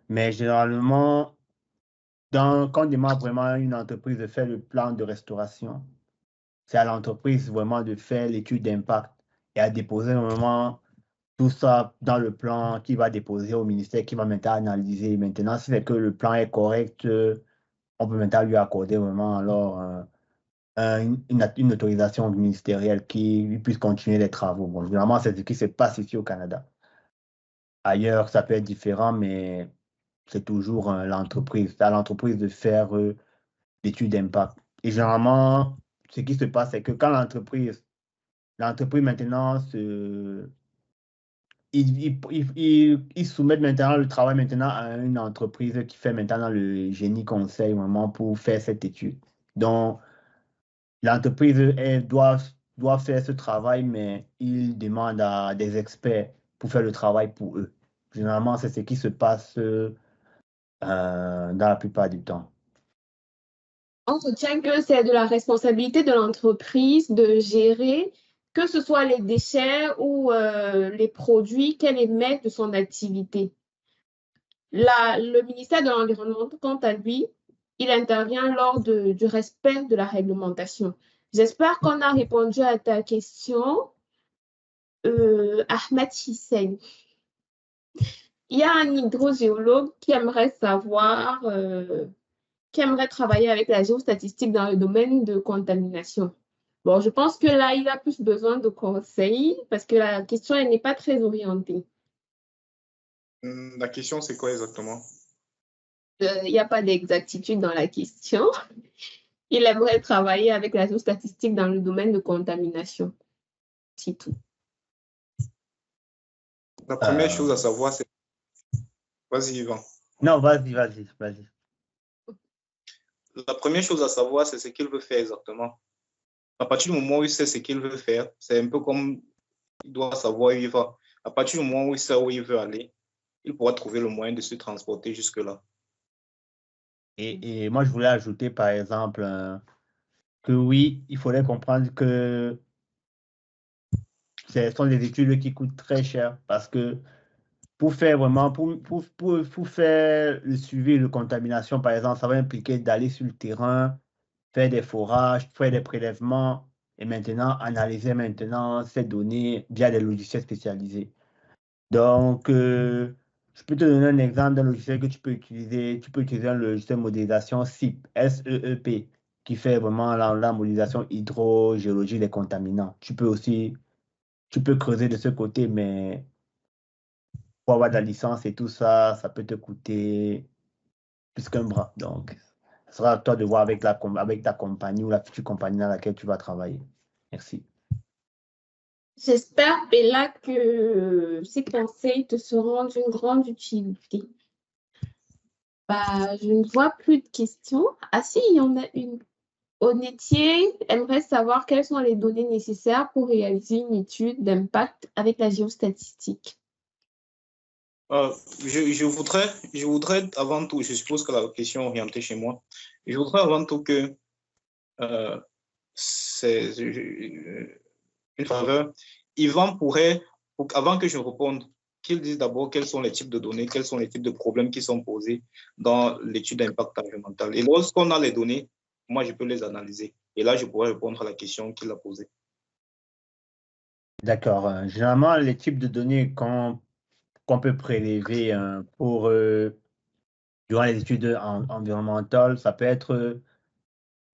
Mais généralement, quand on demande vraiment à une entreprise de faire le plan de restauration, c'est à l'entreprise vraiment de faire l'étude d'impact et à déposer vraiment tout ça dans le plan qui va déposer au ministère qui va maintenant analyser. Maintenant, si c'est que le plan est correct, on peut maintenant lui accorder vraiment alors une autorisation ministérielle qui puisse continuer les travaux. Bon, généralement, c'est ce qui se passe ici au Canada. Ailleurs, ça peut être différent, mais c'est toujours l'entreprise. C'est à l'entreprise de faire l'étude d'impact. Et généralement, ce qui se passe, c'est que quand l'entreprise maintenant ils soumettent maintenant le travail maintenant à une entreprise qui fait maintenant le génie conseil vraiment pour faire cette étude. Donc, l'entreprise doit faire ce travail, mais il demande à des experts pour faire le travail pour eux. Généralement, c'est ce qui se passe dans la plupart du temps. On retient que c'est de la responsabilité de l'entreprise de gérer, que ce soit les déchets ou les produits qu'elle émet de son activité. Le ministère de l'Environnement, quant à lui, il intervient lors du respect de la réglementation. J'espère qu'on a répondu à ta question, Ahmed Hissène. Il y a un hydrogéologue qui aimerait savoir, qui aimerait travailler avec la géostatistique dans le domaine de contamination. Bon, je pense que là, il a plus besoin de conseils parce que la question, elle n'est pas très orientée. La question, c'est quoi exactement? Il n'y a pas d'exactitude dans la question. Il aimerait travailler avec la géostatistique dans le domaine de contamination. C'est tout. La première chose à savoir, c'est... Vas-y, Yvan. Non, vas-y. La première chose à savoir, c'est ce qu'il veut faire exactement. À partir du moment où il sait ce qu'il veut faire, c'est un peu comme il doit savoir où il va. À partir du moment où il sait où il veut aller, il pourra trouver le moyen de se transporter jusque-là. Et moi, je voulais ajouter, par exemple, que oui, il faudrait comprendre que ce sont des études qui coûtent très cher parce que pour faire vraiment, pour faire le suivi de contamination, par exemple, ça va impliquer d'aller sur le terrain, faire des forages, faire des prélèvements et maintenant analyser maintenant ces données via des logiciels spécialisés. Donc, je peux te donner un exemple d'un logiciel que tu peux utiliser. Tu peux utiliser un logiciel de modélisation SEEP, SEEP, qui fait vraiment la modélisation hydrogéologique des contaminants. Tu peux creuser de ce côté, mais pour avoir de la licence et tout ça, ça peut te coûter plus qu'un bras. Donc, ce sera à toi de voir avec ta compagnie ou la future compagnie dans laquelle tu vas travailler. Merci. J'espère, Bella, que ces conseils te seront d'une grande utilité. Je ne vois plus de questions. Ah si, il y en a une. Onetier aimerait savoir quelles sont les données nécessaires pour réaliser une étude d'impact avec la géostatistique. Je voudrais avant tout, je suppose que la question est orientée chez moi, je voudrais avant tout que c'est une faveur. Yvan pourrait, avant que je réponde, qu'il dise d'abord quels sont les types de données, quels sont les types de problèmes qui sont posés dans l'étude d'impact environnemental. Et lorsqu'on a les données, moi, je peux les analyser. Et là, je pourrais répondre à la question qu'il a posée. D'accord. Généralement, les types de données qu'on peut prélever durant les études environnementales, ça peut être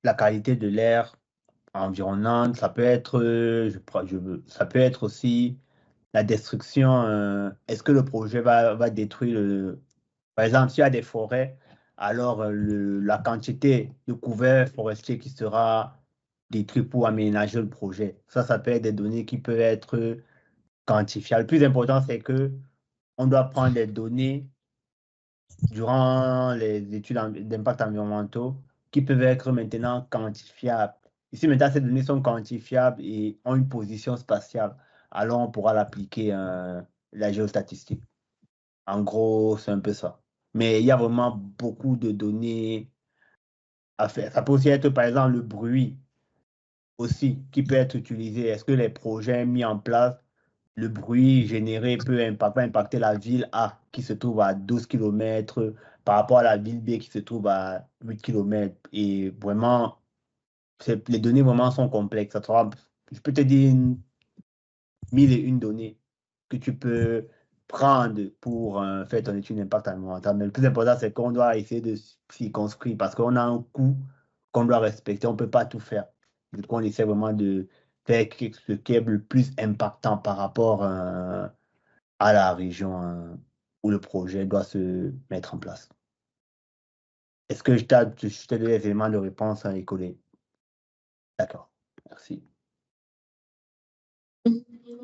la qualité de l'air environnante, ça peut être, ça peut être aussi la destruction. Est-ce que le projet va détruire Par exemple, s'il y a des forêts, alors la quantité de couverts forestiers qui sera détruit pour aménager le projet. Ça peut être des données qui peuvent être quantifiables. Le plus important, c'est que on doit prendre des données durant les études d'impact environnementaux qui peuvent être maintenant quantifiables. Ici, maintenant, ces données sont quantifiables et ont une position spatiale. Alors, on pourra l'appliquer la géostatistique. En gros, c'est un peu ça. Mais il y a vraiment beaucoup de données à faire. Ça peut aussi être, par exemple, le bruit aussi qui peut être utilisé. Est-ce que les projets mis en place, le bruit généré peut impacter la ville A qui se trouve à 12 km par rapport à la ville B qui se trouve à 8 km. Et vraiment, les données vraiment sont complexes. Je peux te dire 1001 données que tu peux prendre pour faire ton étude d'impact environnemental. Mais le plus important, c'est qu'on doit essayer de circonscrire parce qu'on a un coût qu'on doit respecter. On ne peut pas tout faire. Du coup, on essaie vraiment de faire ce qui est le plus impactant par rapport à la région où le projet doit se mettre en place. Est-ce que je t'ai donné les éléments de réponse à écoler? D'accord, merci.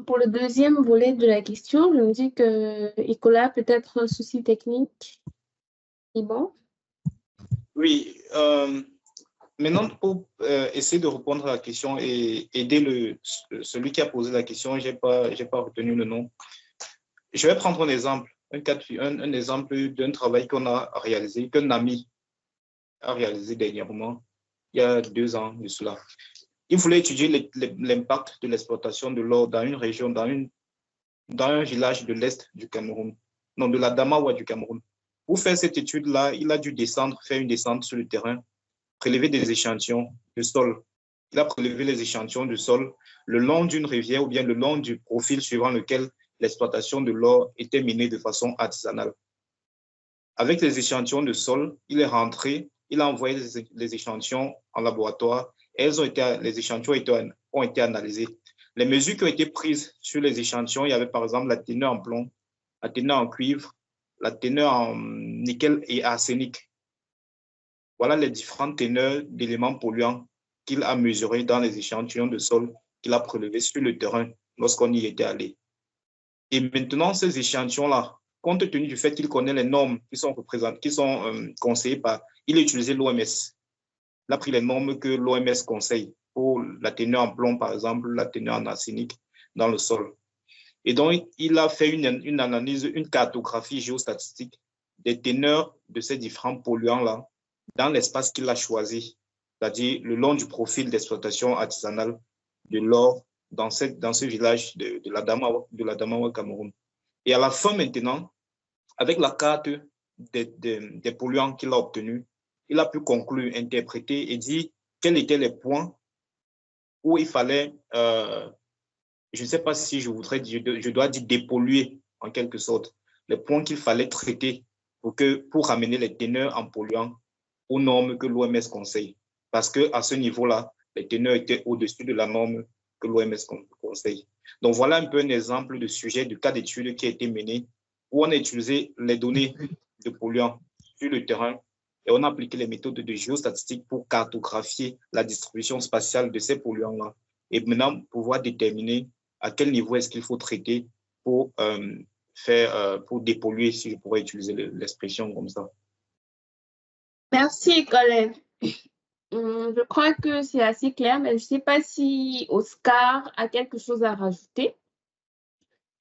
Pour le deuxième volet de la question, je me dis que Nicolas peut-être un souci technique. C'est bon? Oui, maintenant, pour essayer de répondre à la question et aider celui qui a posé la question, je n'ai pas retenu le nom. Je vais prendre un exemple, un exemple d'un travail qu'on a réalisé, qu'un ami a réalisé dernièrement, il y a 2 ans de cela. Il voulait étudier l'impact de l'exploitation de l'or dans une région, dans un village de l'Est du Cameroun, non, de la Damawa du Cameroun. Pour faire cette étude-là, il a dû faire une descente sur le terrain, prélever des échantillons de sol. Il a prélevé les échantillons de sol le long d'une rivière ou bien le long du profil suivant lequel l'exploitation de l'or était menée de façon artisanale. Avec les échantillons de sol, il est rentré, il a envoyé les échantillons en laboratoire et les échantillons ont été analysés. Les mesures qui ont été prises sur les échantillons, il y avait par exemple la teneur en plomb, la teneur en cuivre, la teneur en nickel et arsenic. Voilà les différentes teneurs d'éléments polluants qu'il a mesurés dans les échantillons de sol qu'il a prélevés sur le terrain lorsqu'on y était allé. Et maintenant, ces échantillons-là, compte tenu du fait qu'il connaît les normes qui sont conseillées il a utilisé l'OMS. Il a pris les normes que l'OMS conseille pour la teneur en plomb, par exemple, la teneur en arsenic dans le sol. Et donc, il a fait une analyse, une cartographie géostatistique des teneurs de ces différents polluants-là dans l'espace qu'il a choisi, c'est-à-dire le long du profil d'exploitation artisanale de l'or dans ce village de la Damawa Cameroun. Et à la fin maintenant, avec la carte des polluants qu'il a obtenus, il a pu conclure, interpréter et dire quels étaient les points où il fallait, je ne sais pas si je dois dire dépolluer en quelque sorte, les points qu'il fallait traiter pour ramener les teneurs en polluants aux normes que l'OMS conseille. Parce qu'à ce niveau-là, les teneurs étaient au-dessus de la norme que l'OMS conseille. Donc voilà un peu un exemple de sujet, de cas d'étude qui a été mené, où on a utilisé les données de polluants sur le terrain et on a appliqué les méthodes de géostatistique pour cartographier la distribution spatiale de ces polluants-là et maintenant pouvoir déterminer à quel niveau est-ce qu'il faut traiter pour dépolluer, si je pourrais utiliser l'expression comme ça. Merci, Colin. Je crois que c'est assez clair, mais je ne sais pas si Oscar a quelque chose à rajouter.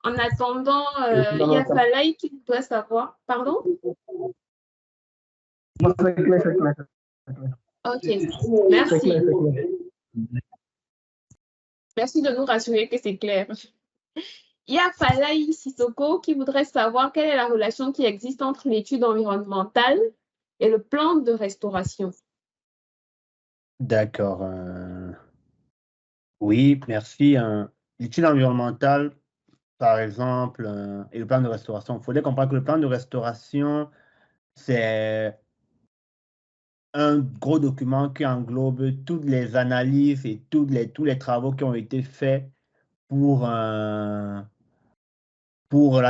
En attendant, il y a Falaï qui doit savoir. Pardon? C'est clair, c'est clair. Ok, merci. Merci de nous rassurer que c'est clair. Il y a Falaï Sissoko qui voudrait savoir quelle est la relation qui existe entre l'étude environnementale et le plan de restauration. D'accord. Oui, merci. L'étude environnementale, par exemple, et le plan de restauration. Il faudrait comprendre que le plan de restauration, c'est un gros document qui englobe toutes les analyses et tous les travaux qui ont été faits pour la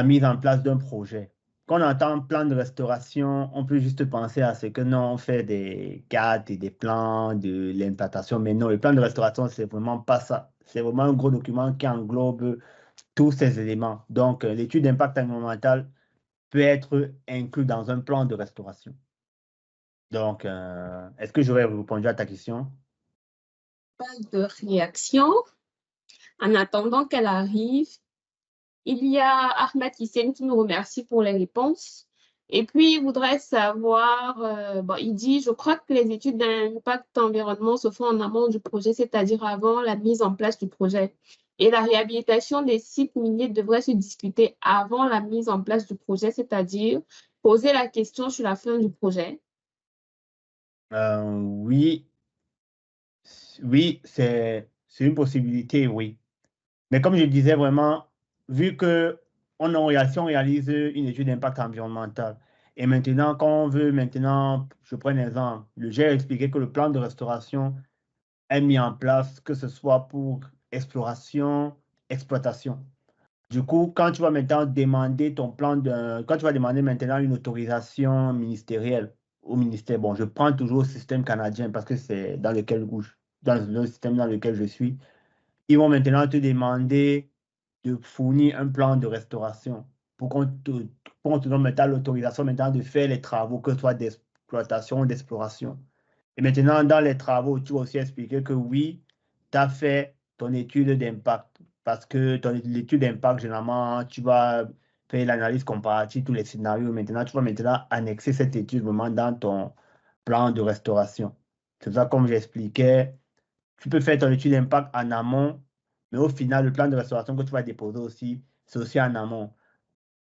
mise en place d'un projet. Quand on entend plan de restauration, on peut juste penser à ce que non, on fait des cartes et des plans de l'implantation, mais non, le plan de restauration, c'est vraiment pas ça. C'est vraiment un gros document qui englobe tous ces éléments. Donc, l'étude d'impact environnemental peut être inclus dans un plan de restauration. Donc, est-ce que j'aurais répondu à ta question? Pas de réaction. En attendant qu'elle arrive, il y a Ahmed Hissène qui nous remercie pour les réponses. Et puis, il voudrait savoir, il dit, je crois que les études d'impact environnement se font en amont du projet, c'est-à-dire avant la mise en place du projet. Et la réhabilitation des sites miniers devrait se discuter avant la mise en place du projet, c'est-à-dire poser la question sur la fin du projet. Oui, c'est une possibilité, oui. Mais comme je disais vraiment, vu que si on réalise une étude d'impact environnemental, et maintenant, quand on veut, je prends un exemple, j'ai expliqué que le plan de restauration est mis en place, que ce soit pour exploration, exploitation. Du coup, quand tu vas maintenant demander quand tu vas demander maintenant une autorisation ministérielle au ministère, bon, je prends toujours le système canadien parce que c'est dans le système dans lequel je suis, ils vont maintenant te demander de fournir un plan de restauration pour qu'on te donne maintenant l'autorisation maintenant de faire les travaux, que ce soit d'exploitation ou d'exploration. Et maintenant, dans les travaux, tu vas aussi expliquer que oui, tu as fait ton étude d'impact. Parce que l'étude d'impact, généralement, tu vas faire l'analyse comparative, tous les scénarios. Maintenant, tu vas maintenant annexer cette étude vraiment dans ton plan de restauration. C'est ça, comme j'expliquais, tu peux faire ton étude d'impact en amont, mais au final, le plan de restauration que tu vas déposer aussi, c'est aussi en amont.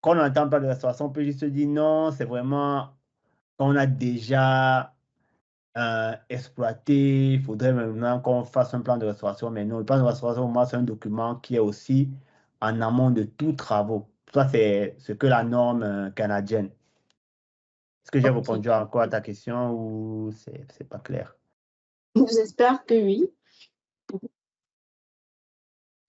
Quand on entend plan de restauration, on peut juste se dire non, c'est vraiment quand on a déjà exploité, il faudrait maintenant qu'on fasse un plan de restauration, mais non, le plan de restauration, moi, c'est un document qui est aussi en amont de tous travaux. Ça, c'est ce que la norme canadienne. Est-ce que j'ai répondu encore à ta question ou c'est pas clair? J'espère que oui.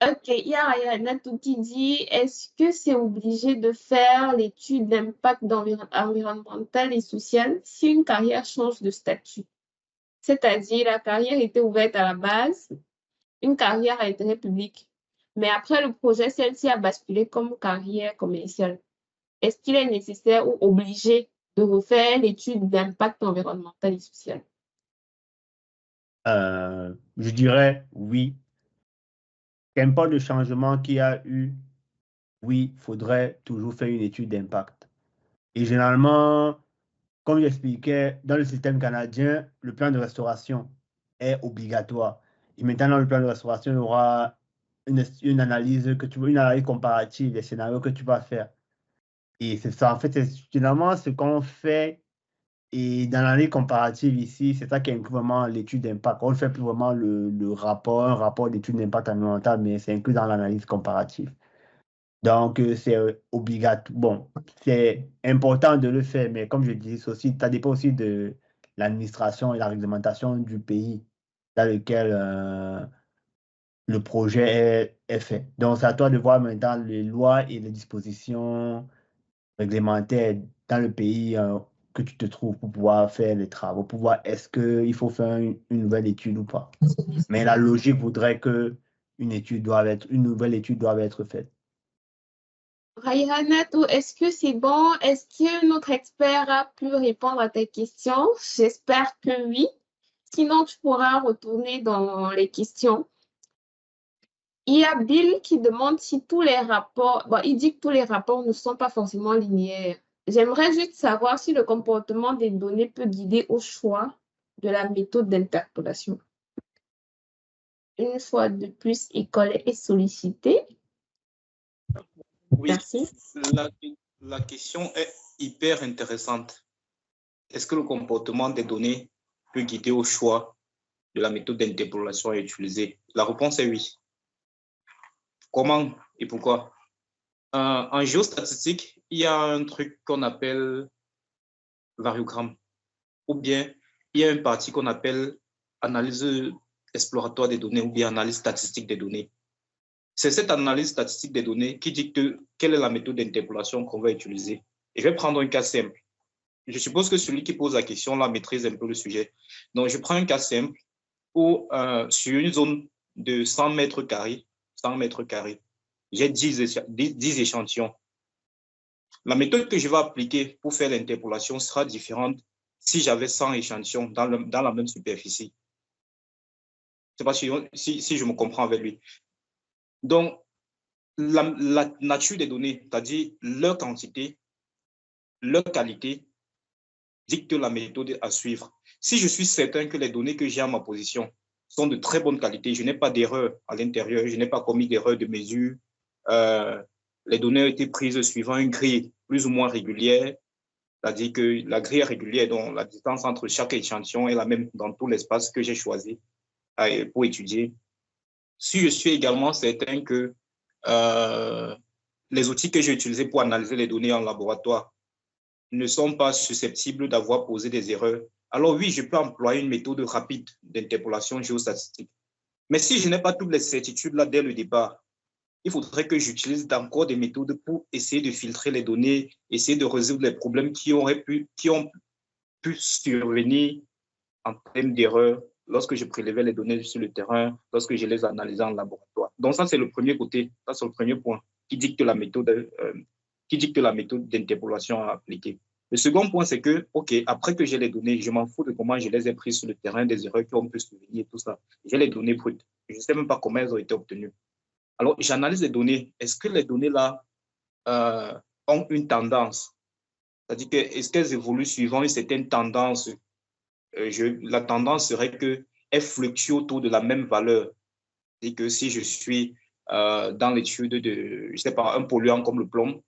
Ok, il y a Ayanatou qui dit, est-ce que c'est obligé de faire l'étude d'impact environnemental et social si une carrière change de statut? C'est-à-dire, la carrière était ouverte à la base, une carrière à intérêt public, mais après le projet, celle-ci a basculé comme carrière commerciale. Est-ce qu'il est nécessaire ou obligé de refaire l'étude d'impact environnemental et social? Je dirais oui. Qu'importe le changement qu'il y a eu, oui, il faudrait toujours faire une étude d'impact. Et généralement, comme j'expliquais, dans le système canadien, le plan de restauration est obligatoire. Et maintenant, dans le plan de restauration, il y aura une analyse une analyse comparative des scénarios que tu vas faire. Et c'est ça, en fait, c'est généralement ce qu'on fait. Et dans l'analyse comparative ici, c'est ça qui inclut vraiment l'étude d'impact. On ne fait plus vraiment un rapport d'étude d'impact environnemental, mais c'est inclus dans l'analyse comparative. Donc, c'est obligatoire. Bon, c'est important de le faire, mais comme je dis, ça dépend aussi de l'administration et la réglementation du pays dans lequel le projet est fait. Donc, c'est à toi de voir maintenant les lois et les dispositions réglementaires dans le pays que tu te trouves pour pouvoir faire les travaux, pour voir est-ce qu'il faut faire une nouvelle étude ou pas. Mais la logique voudrait que une nouvelle étude doit être faite. Rayhanatou, est-ce que c'est bon? Est-ce que notre expert a pu répondre à tes questions? J'espère que oui. Sinon, tu pourras retourner dans les questions. Il y a Bill qui demande si tous les rapports, bon, il dit que tous les rapports ne sont pas forcément linéaires. J'aimerais juste savoir si le comportement des données peut guider au choix de la méthode d'interpolation. Une fois de plus, école est sollicitée. Oui, Merci. la question est hyper intéressante. Est-ce que le comportement des données peut guider au choix de la méthode d'interpolation à utiliser? La réponse est oui. Comment et pourquoi? En géostatistique, il y a un truc qu'on appelle variogramme, ou bien il y a une partie qu'on appelle analyse exploratoire des données ou bien analyse statistique des données. C'est cette analyse statistique des données qui dicte quelle est la méthode d'interpolation qu'on va utiliser. Et je vais prendre un cas simple. Je suppose que celui qui pose la question là maîtrise un peu le sujet. Donc, je prends un cas simple où sur une zone de 100 mètres carrés, j'ai 10 échantillons. La méthode que je vais appliquer pour faire l'interpolation sera différente si j'avais 100 échantillons dans la même superficie. Je ne sais pas si je me comprends avec lui. Donc, la nature des données, c'est-à-dire leur quantité, leur qualité, dicte la méthode à suivre. Si je suis certain que les données que j'ai à ma position sont de très bonne qualité, je n'ai pas d'erreur à l'intérieur, je n'ai pas commis d'erreur de mesure, les données ont été prises suivant une grille plus ou moins régulière, c'est-à-dire que la grille est régulière, donc la distance entre chaque échantillon est la même dans tout l'espace que j'ai choisi pour étudier. Si je suis également certain que les outils que j'ai utilisés pour analyser les données en laboratoire ne sont pas susceptibles d'avoir posé des erreurs, alors oui, je peux employer une méthode rapide d'interpolation géostatistique. Mais si je n'ai pas toutes les certitudes là dès le départ, il faudrait que j'utilise encore des méthodes pour essayer de filtrer les données, essayer de résoudre les problèmes qui ont pu survenir en termes d'erreurs lorsque je prélevais les données sur le terrain, lorsque je les analysais en laboratoire. Donc ça, c'est le premier côté, ça c'est le premier point qui dicte la méthode d'interpolation à appliquer. Le second point, c'est que, OK, après que j'ai les données, je m'en fous de comment je les ai prises sur le terrain, des erreurs qui ont pu survenir, tout ça. J'ai les données brutes. Je ne sais même pas comment elles ont été obtenues. Alors, j'analyse les données. Est-ce que les données-là ont une tendance? C'est-à-dire que, est-ce qu'elles évoluent suivant une certaine tendance? La tendance serait qu'elles fluctuent autour de la même valeur. C'est-à-dire que si je suis dans l'étude de, je sais pas, un polluant comme le plomb,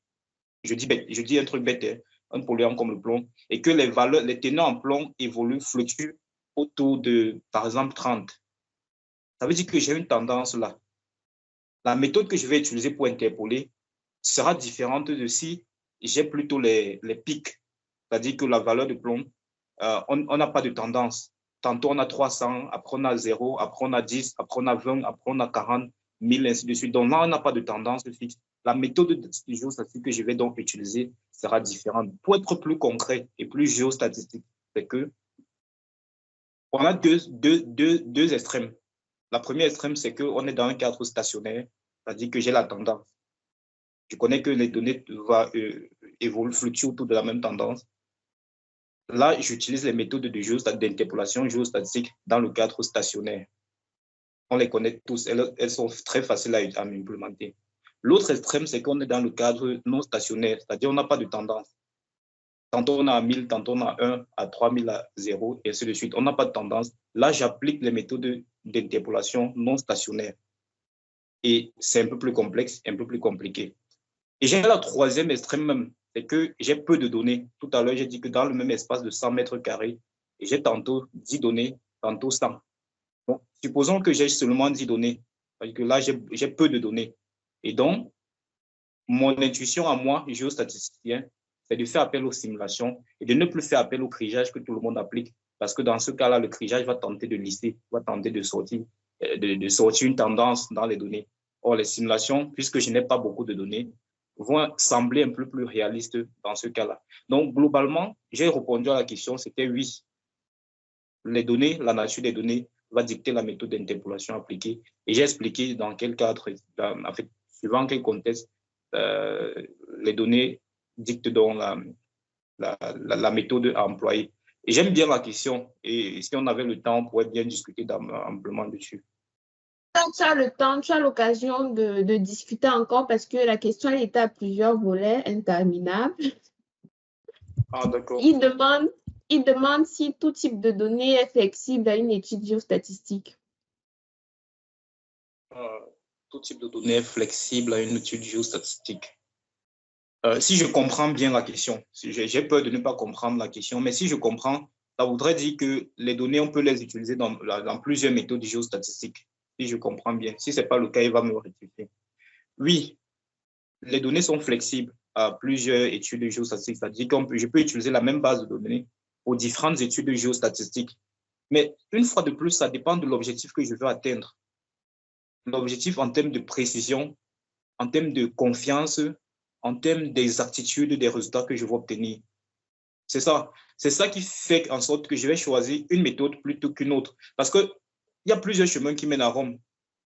je dis un truc bête, un polluant comme le plomb, et que les teneurs en plomb fluctuent autour de, par exemple, 30. Ça veut dire que j'ai une tendance là. La méthode que je vais utiliser pour interpoler sera différente de si j'ai plutôt les pics, c'est-à-dire que la valeur de plomb, on n'a pas de tendance. Tantôt on a 300, après on a 0, après on a 10, après on a 20, après on a 40, 1000, ainsi de suite. Donc là, on n'a pas de tendance fixe. La méthode de géostatistique que je vais donc utiliser sera différente. Pour être plus concret et plus géostatistique, c'est que on a deux extrêmes. La première extrême, c'est qu'on est dans un cadre stationnaire, c'est-à-dire que j'ai la tendance. Je connais que les données évoluent, fluctuent autour de la même tendance. Là, j'utilise les méthodes d'interpolation géostatistique dans le cadre stationnaire. On les connaît tous, elles sont très faciles à implémenter. L'autre extrême, c'est qu'on est dans le cadre non stationnaire, c'est-à-dire qu'on n'a pas de tendance. Tantôt on a à 1000, tantôt on a 1, à 3000, à 0, et ainsi de suite. On n'a pas de tendance. Là, j'applique les méthodes d'interpolation non stationnaire. Et c'est un peu plus complexe, un peu plus compliqué. Et j'ai la troisième extrême même, c'est que j'ai peu de données. Tout à l'heure, j'ai dit que dans le même espace de 100 mètres carrés, j'ai tantôt 10 données, tantôt 100. Bon, supposons que j'ai seulement 10 données, parce que là, j'ai peu de données. Et donc, mon intuition à moi, géostatisticien, c'est de faire appel aux simulations et de ne plus faire appel au criage que tout le monde applique. Parce que dans ce cas-là, le criage va tenter de lister, va tenter de sortir une tendance dans les données. Or, les simulations, puisque je n'ai pas beaucoup de données, vont sembler un peu plus réalistes dans ce cas-là. Donc, globalement, j'ai répondu à la question, c'était oui. Les données, la nature des données va dicter la méthode d'interpolation appliquée. Et j'ai expliqué dans quel cadre, en fait, suivant quel contexte, les données dictent donc la méthode à employer. Et j'aime bien la question. Et si on avait le temps, on pourrait bien discuter amplement dessus. Quand tu as le temps, tu as l'occasion de discuter encore parce que la question elle était à plusieurs volets interminables. Ah, d'accord. Il demande si tout type de données est flexible à une étude géostatistique. Tout type de données est flexible à une étude géostatistique. Si je comprends bien la question, j'ai peur de ne pas comprendre la question, mais si je comprends, ça voudrait dire que les données, on peut les utiliser dans plusieurs méthodes géostatistiques, si je comprends bien. Si ce n'est pas le cas, il va me rectifier. Oui, les données sont flexibles à plusieurs études géostatistiques, c'est-à-dire que je peux utiliser la même base de données pour différentes études géostatistiques. Mais une fois de plus, ça dépend de l'objectif que je veux atteindre. L'objectif en termes de précision, en termes de confiance, en termes d'exactitude des résultats que je veux obtenir. C'est ça. C'est ça qui fait en sorte que je vais choisir une méthode plutôt qu'une autre. Parce qu'il y a plusieurs chemins qui mènent à Rome.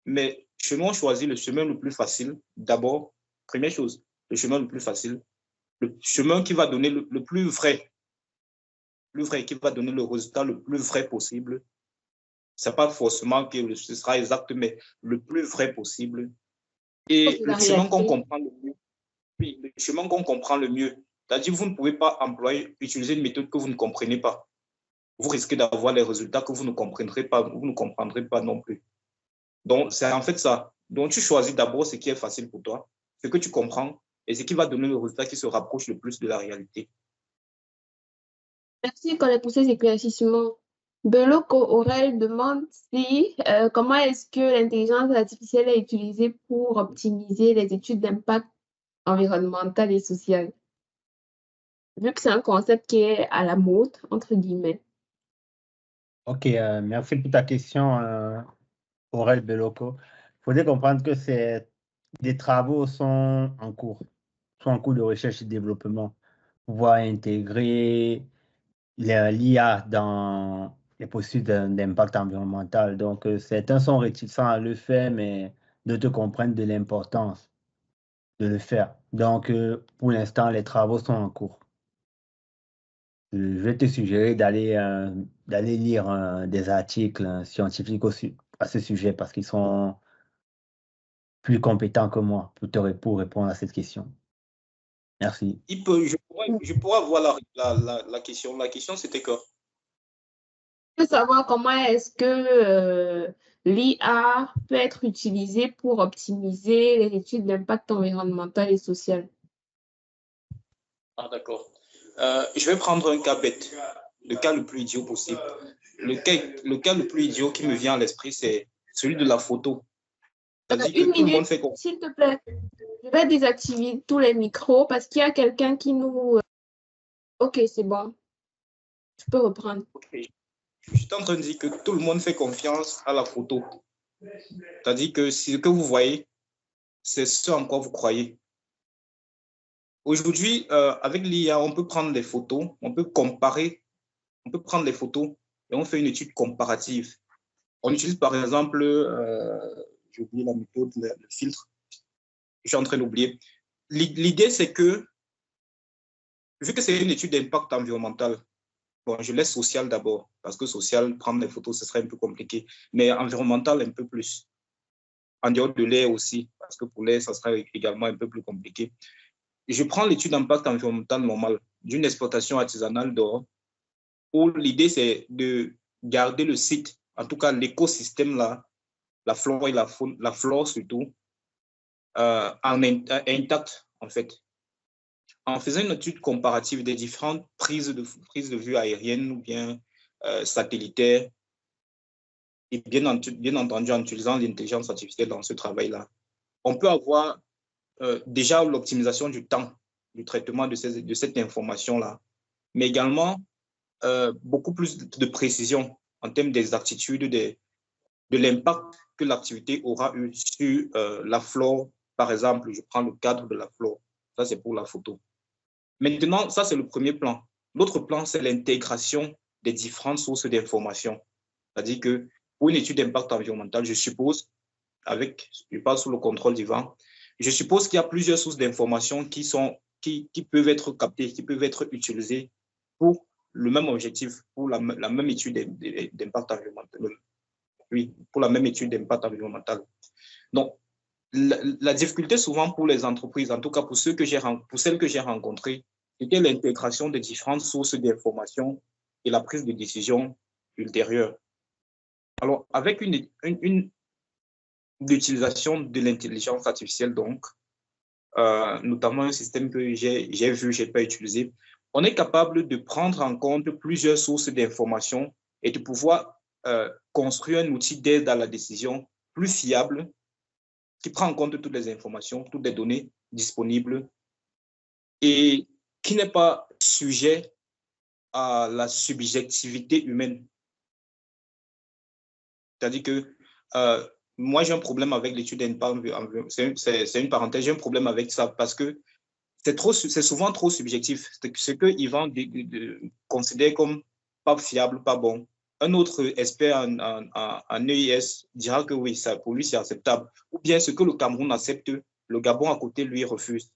Mais chez nous, on choisit le chemin le plus facile. D'abord, première chose, le chemin le plus facile. Le chemin qui va donner le plus vrai, qui va donner le résultat le plus vrai possible. Ce n'est pas forcément que ce sera exact, mais le plus vrai possible. Et le chemin qu'on comprend le mieux. Oui, le chemin qu'on comprend le mieux. C'est-à-dire que vous ne pouvez pas utiliser une méthode que vous ne comprenez pas. Vous risquez d'avoir les résultats que vous ne comprendrez pas non plus. Donc, c'est en fait ça. Donc, tu choisis d'abord ce qui est facile pour toi, ce que tu comprends et ce qui va donner le résultat qui se rapproche le plus de la réalité. Merci, Colette, pour ces éclaircissements. Beloko Aurel demande comment est-ce que l'intelligence artificielle est utilisée pour optimiser les études d'impact environnemental et social, vu que c'est un concept qui est à la mode, entre guillemets. Ok, merci pour ta question, Aurel Beloko. Il faudrait comprendre que des travaux sont en cours de recherche et développement pour pouvoir intégrer l'IA dans les processus d'impact environnemental. Donc, certains sont réticents à le faire, mais d'autres comprennent de l'importance de le faire. Donc, pour l'instant, les travaux sont en cours. Je vais te suggérer d'aller lire des articles scientifiques à ce sujet parce qu'ils sont plus compétents que moi pour répondre à cette question. Merci. Je pourrais avoir la question. La question, c'était quoi? Je veux savoir comment est-ce que l'IA peut être utilisée pour optimiser les études d'impact environnemental et social. Ah, d'accord. Je vais prendre un cas bête, le cas le plus idiot possible. Le cas le plus idiot qui me vient à l'esprit, c'est celui de la photo. C'est-à-dire que tout le monde fait comme... S'il te plaît, je vais désactiver tous les micros parce qu'il y a quelqu'un qui nous... Ok, c'est bon. Tu peux reprendre. Okay. Je suis en train de dire que tout le monde fait confiance à la photo. C'est-à-dire que ce que vous voyez, c'est ce en quoi vous croyez. Aujourd'hui, avec l'IA, on peut prendre des photos, on peut comparer, on peut prendre les photos et on fait une étude comparative. On utilise par exemple, j'ai oublié la méthode, le filtre. Je suis en train d'oublier. L'idée, c'est que, vu que c'est une étude d'impact environnemental, bon, je laisse social d'abord, parce que social, prendre des photos, ce serait un peu compliqué, mais environnemental, un peu plus. En dehors de l'air aussi, parce que pour l'air, ça serait également un peu plus compliqué. Je prends l'étude d'impact environnemental normale d'une exploitation artisanale d'or, où l'idée, c'est de garder le site, en tout cas l'écosystème là, la flore et la faune, la flore surtout, intact en fait. En faisant une étude comparative des différentes prises de vue aériennes ou bien satellitaires, et bien entendu en utilisant l'intelligence artificielle dans ce travail-là, on peut avoir déjà l'optimisation du temps du traitement de cette information-là, mais également beaucoup plus de précision en termes d'exactitude de l'impact que l'activité aura eu sur la flore. Par exemple, je prends le cadre de la flore. Ça, c'est pour la photo. Maintenant, ça, c'est le premier plan. L'autre plan, c'est l'intégration des différentes sources d'informations. C'est-à-dire que pour une étude d'impact environnemental, je suppose, je parle sous le contrôle d'Yvan, je suppose qu'il y a plusieurs sources d'informations qui peuvent être captées, qui peuvent être utilisées pour le même objectif pour la même étude d'impact environnemental. Oui, pour la même étude d'impact environnemental. Donc, la difficulté souvent pour les entreprises, en tout cas pour celles que j'ai rencontrées, c'était l'intégration des différentes sources d'informations et la prise de décision ultérieure. Alors, avec l'utilisation de l'intelligence artificielle, donc, notamment un système que j'ai pas utilisé, on est capable de prendre en compte plusieurs sources d'informations et de pouvoir construire un outil d'aide à la décision plus fiable qui prend en compte toutes les informations, toutes les données disponibles et qui n'est pas sujet à la subjectivité humaine. C'est-à-dire que moi, j'ai un problème avec l'étude d'impact, c'est une parenthèse, j'ai un problème avec ça parce que c'est souvent trop subjectif. Ce que Yvan considère comme pas fiable, pas bon. Un autre expert en EIS dira que oui, ça, pour lui, c'est acceptable. Ou bien ce que le Cameroun accepte, le Gabon à côté, lui, refuse.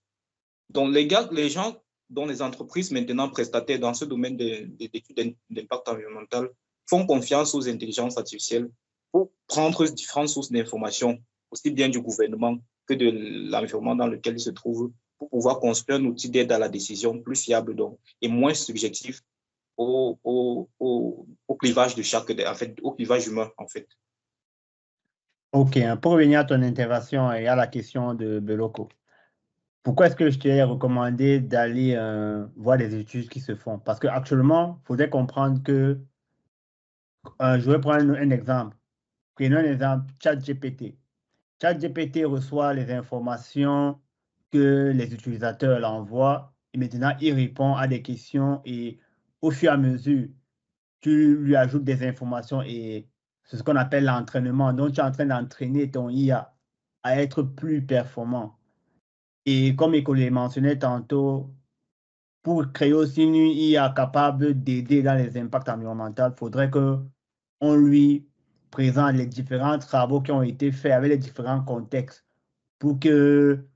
Donc, les gens dont les entreprises maintenant prestataires dans ce domaine d'études d'impact environnemental font confiance aux intelligences artificielles pour prendre différentes sources d'informations, aussi bien du gouvernement que de l'environnement dans lequel ils se trouvent, pour pouvoir construire un outil d'aide à la décision plus fiable donc, et moins subjectif au clivage de au clivage humain, en fait. Ok, pour revenir à ton intervention et à la question de Beloko, pourquoi est-ce que je t'ai recommandé d'aller voir les études qui se font? Parce qu'actuellement, il faudrait comprendre que, je vais prendre un exemple. Prenons un exemple, ChatGPT. ChatGPT reçoit les informations que les utilisateurs l'envoient et maintenant il répond à des questions et au fur et à mesure, tu lui ajoutes des informations et c'est ce qu'on appelle l'entraînement. Donc, tu es en train d'entraîner ton IA à être plus performant. Et comme École mentionnait tantôt, pour créer aussi une IA capable d'aider dans les impacts environnementaux, il faudrait qu'on lui présente les différents travaux qui ont été faits avec les différents contextes pour qu'il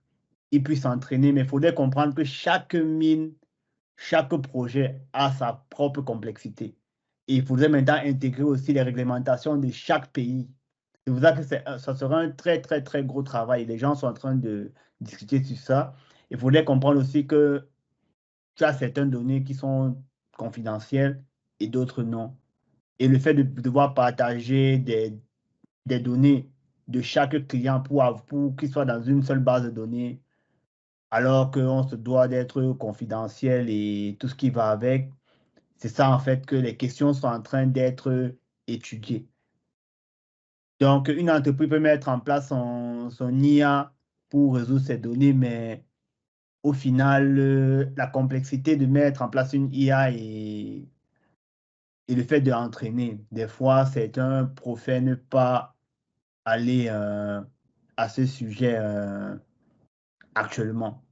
puisse s'entraîner. Mais il faudrait comprendre que chaque mine, chaque projet a sa propre complexité. Et il faudrait maintenant intégrer aussi les réglementations de chaque pays. C'est pour ça que ça sera un très, très, très gros travail. Les gens sont en train de discuter sur ça. Il faudrait comprendre aussi que tu as certaines données qui sont confidentielles et d'autres non. Et le fait de devoir partager des données de chaque client pour qu'il soit dans une seule base de données, alors qu'on se doit d'être confidentiel et tout ce qui va avec, c'est ça en fait que les questions sont en train d'être étudiées. Donc, une entreprise peut mettre en place son IA pour résoudre ces données, mais au final, la complexité de mettre en place une IA et le fait de l'entraîner, des fois, certains préfèrent ne pas aller à ce sujet actuellement.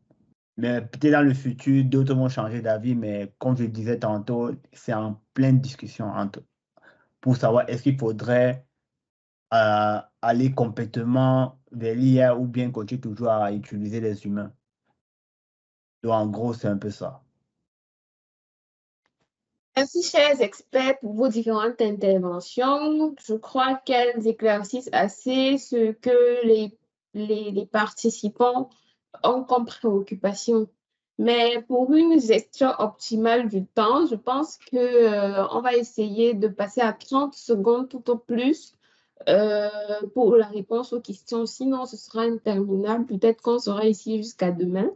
Mais peut-être dans le futur, d'autres vont changer d'avis, mais comme je le disais tantôt, c'est en pleine discussion pour savoir est-ce qu'il faudrait aller complètement vers l'IA ou bien continuer toujours à utiliser les humains. Donc, en gros, c'est un peu ça. Merci, chers experts, pour vos différentes interventions. Je crois qu'elles éclaircissent assez ce que les participants ont comme préoccupation. Mais pour une gestion optimale du temps, je pense que on va essayer de passer à 30 secondes tout au plus pour la réponse aux questions. Sinon, ce sera interminable. Peut-être qu'on sera ici jusqu'à demain.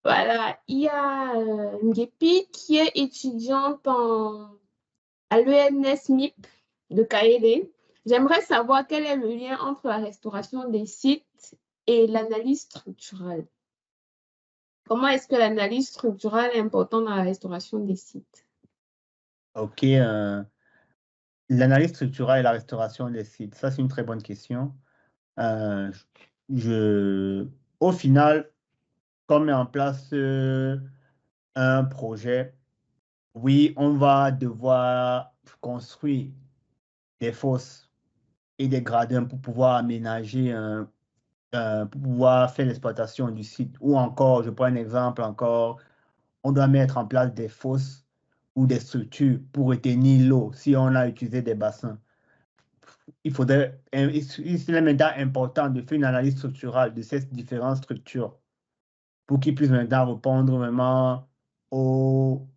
Voilà, il y a Ngepi qui est étudiante à l'ENS MIP de Kaélé. J'aimerais savoir quel est le lien entre la restauration des sites et l'analyse structurelle. Comment est-ce que l'analyse structurelle est importante dans la restauration des sites? OK. L'analyse structurelle et la restauration des sites, ça c'est une très bonne question. Au final, quand on met en place un projet, oui, on va devoir construire des fosses et des gradins pour pouvoir aménager, pour pouvoir faire l'exploitation du site. Ou encore, je prends un exemple encore, on doit mettre en place des fosses ou des structures pour retenir l'eau si on a utilisé des bassins. Il est maintenant important de faire une analyse structurale de ces différentes structures pour qu'ils puissent maintenant répondre vraiment aux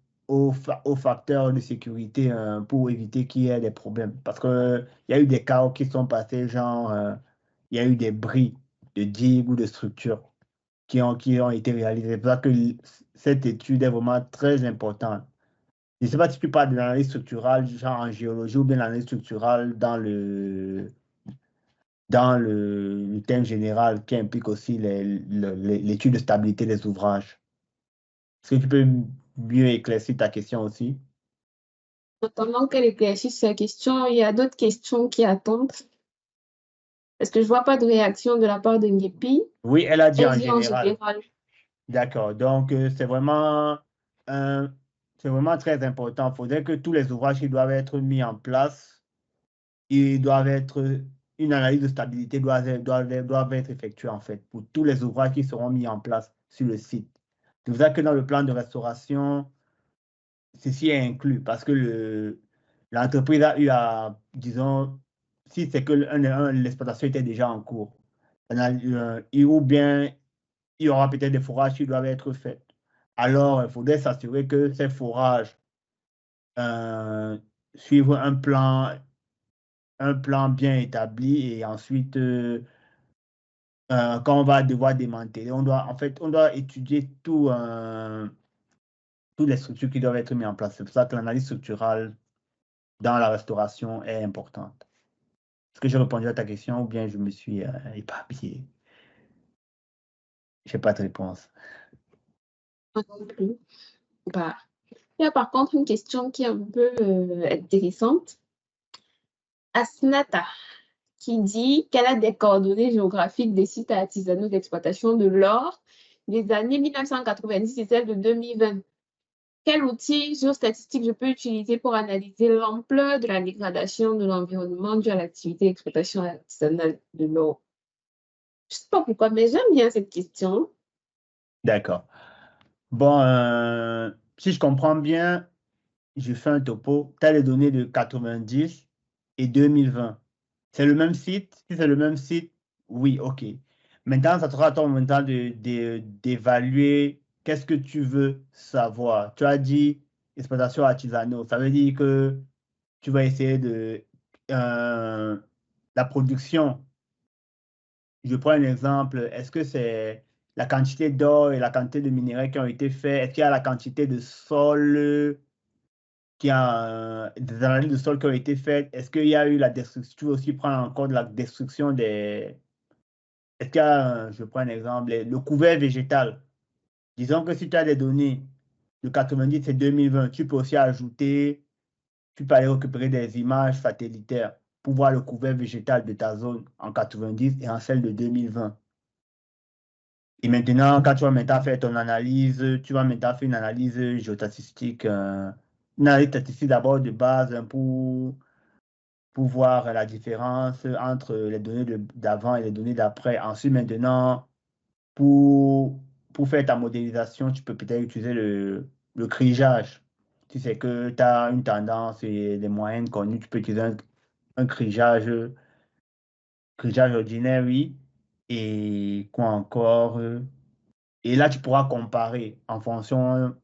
facteurs de sécurité pour éviter qu'il y ait des problèmes. Parce qu'il y a eu des cas qui sont passés, genre, il y a eu des bris de digues ou de structures qui ont été réalisées. C'est pour ça que cette étude est vraiment très importante. Je ne sais pas si tu parles de l'analyse structurale, genre en géologie, ou bien l'analyse structurale dans le thème général qui implique aussi l'étude de stabilité des ouvrages. Est-ce que tu peux mieux éclaircir ta question aussi? Pendant qu'elle éclaircit sa question, il y a d'autres questions qui attendent. Parce que je ne vois pas de réaction de la part de Ngepi. Oui, elle a dit en Elle dit en général. général. D'accord. Donc, c'est vraiment très important. Il faudrait que tous les ouvrages qui doivent être mis en place, une analyse de stabilité doit être effectuée, en fait, pour tous les ouvrages qui seront mis en place sur le site. C'est pour ça que dans le plan de restauration, ceci est inclus, parce que l'entreprise a eu à, disons, si c'est que l'exploitation était déjà en cours, ou bien il y aura peut-être des forages qui doivent être faits. Alors, il faudrait s'assurer que ces forages suivent un plan bien établi et ensuite, quand on va devoir démanteler, on doit étudier toutes les structures qui doivent être mises en place. C'est pour ça que l'analyse structurale dans la restauration est importante. Est-ce que j'ai répondu à ta question ou bien je me suis éparpillé? Je n'ai pas de réponse. Pas non plus. Bah, il y a par contre une question qui est un peu intéressante. Asnata, qui dit qu'elle a des coordonnées géographiques des sites artisanaux d'exploitation de l'or des années 1990 et celles de 2020. Quel outil géostatistique je peux utiliser pour analyser l'ampleur de la dégradation de l'environnement due à l'activité d'exploitation artisanale de l'or? Je ne sais pas pourquoi, mais j'aime bien cette question. D'accord. Bon, si je comprends bien, je fais un topo. Tu as les données de 90 et 2020. C'est le même site? Si c'est le même site, oui, OK. Maintenant, ça sera à toi maintenant d'évaluer qu'est-ce que tu veux savoir. Tu as dit exploitation artisanale. Ça veut dire que tu vas essayer de la production. Je prends un exemple. Est-ce que c'est la quantité d'or et la quantité de minerais qui ont été faits? Est-ce qu'il y a la quantité de sol qu'il y a des analyses de sol qui ont été faites? Est-ce qu'il y a eu la destruction? Tu veux aussi prendre en compte la destruction des... Est-ce qu'il y a, je prends un exemple, le couvert végétal. Disons que si tu as des données de 90 et 2020, tu peux aussi ajouter, tu peux aller récupérer des images satellitaires pour voir le couvert végétal de ta zone en 90 et en celle de 2020. Et maintenant, quand tu vas maintenant faire ton analyse, tu vas maintenant faire une analyse géostatistique, une analyse statistique d'abord de base pour voir la différence entre les données d'avant et les données d'après. Ensuite, maintenant, pour faire ta modélisation, tu peux peut-être utiliser le crigeage. Si c'est que tu as une tendance et des moyennes connues, tu peux utiliser un crigeage ordinaire, oui. Et quoi encore? Et là, tu pourras comparer en fonction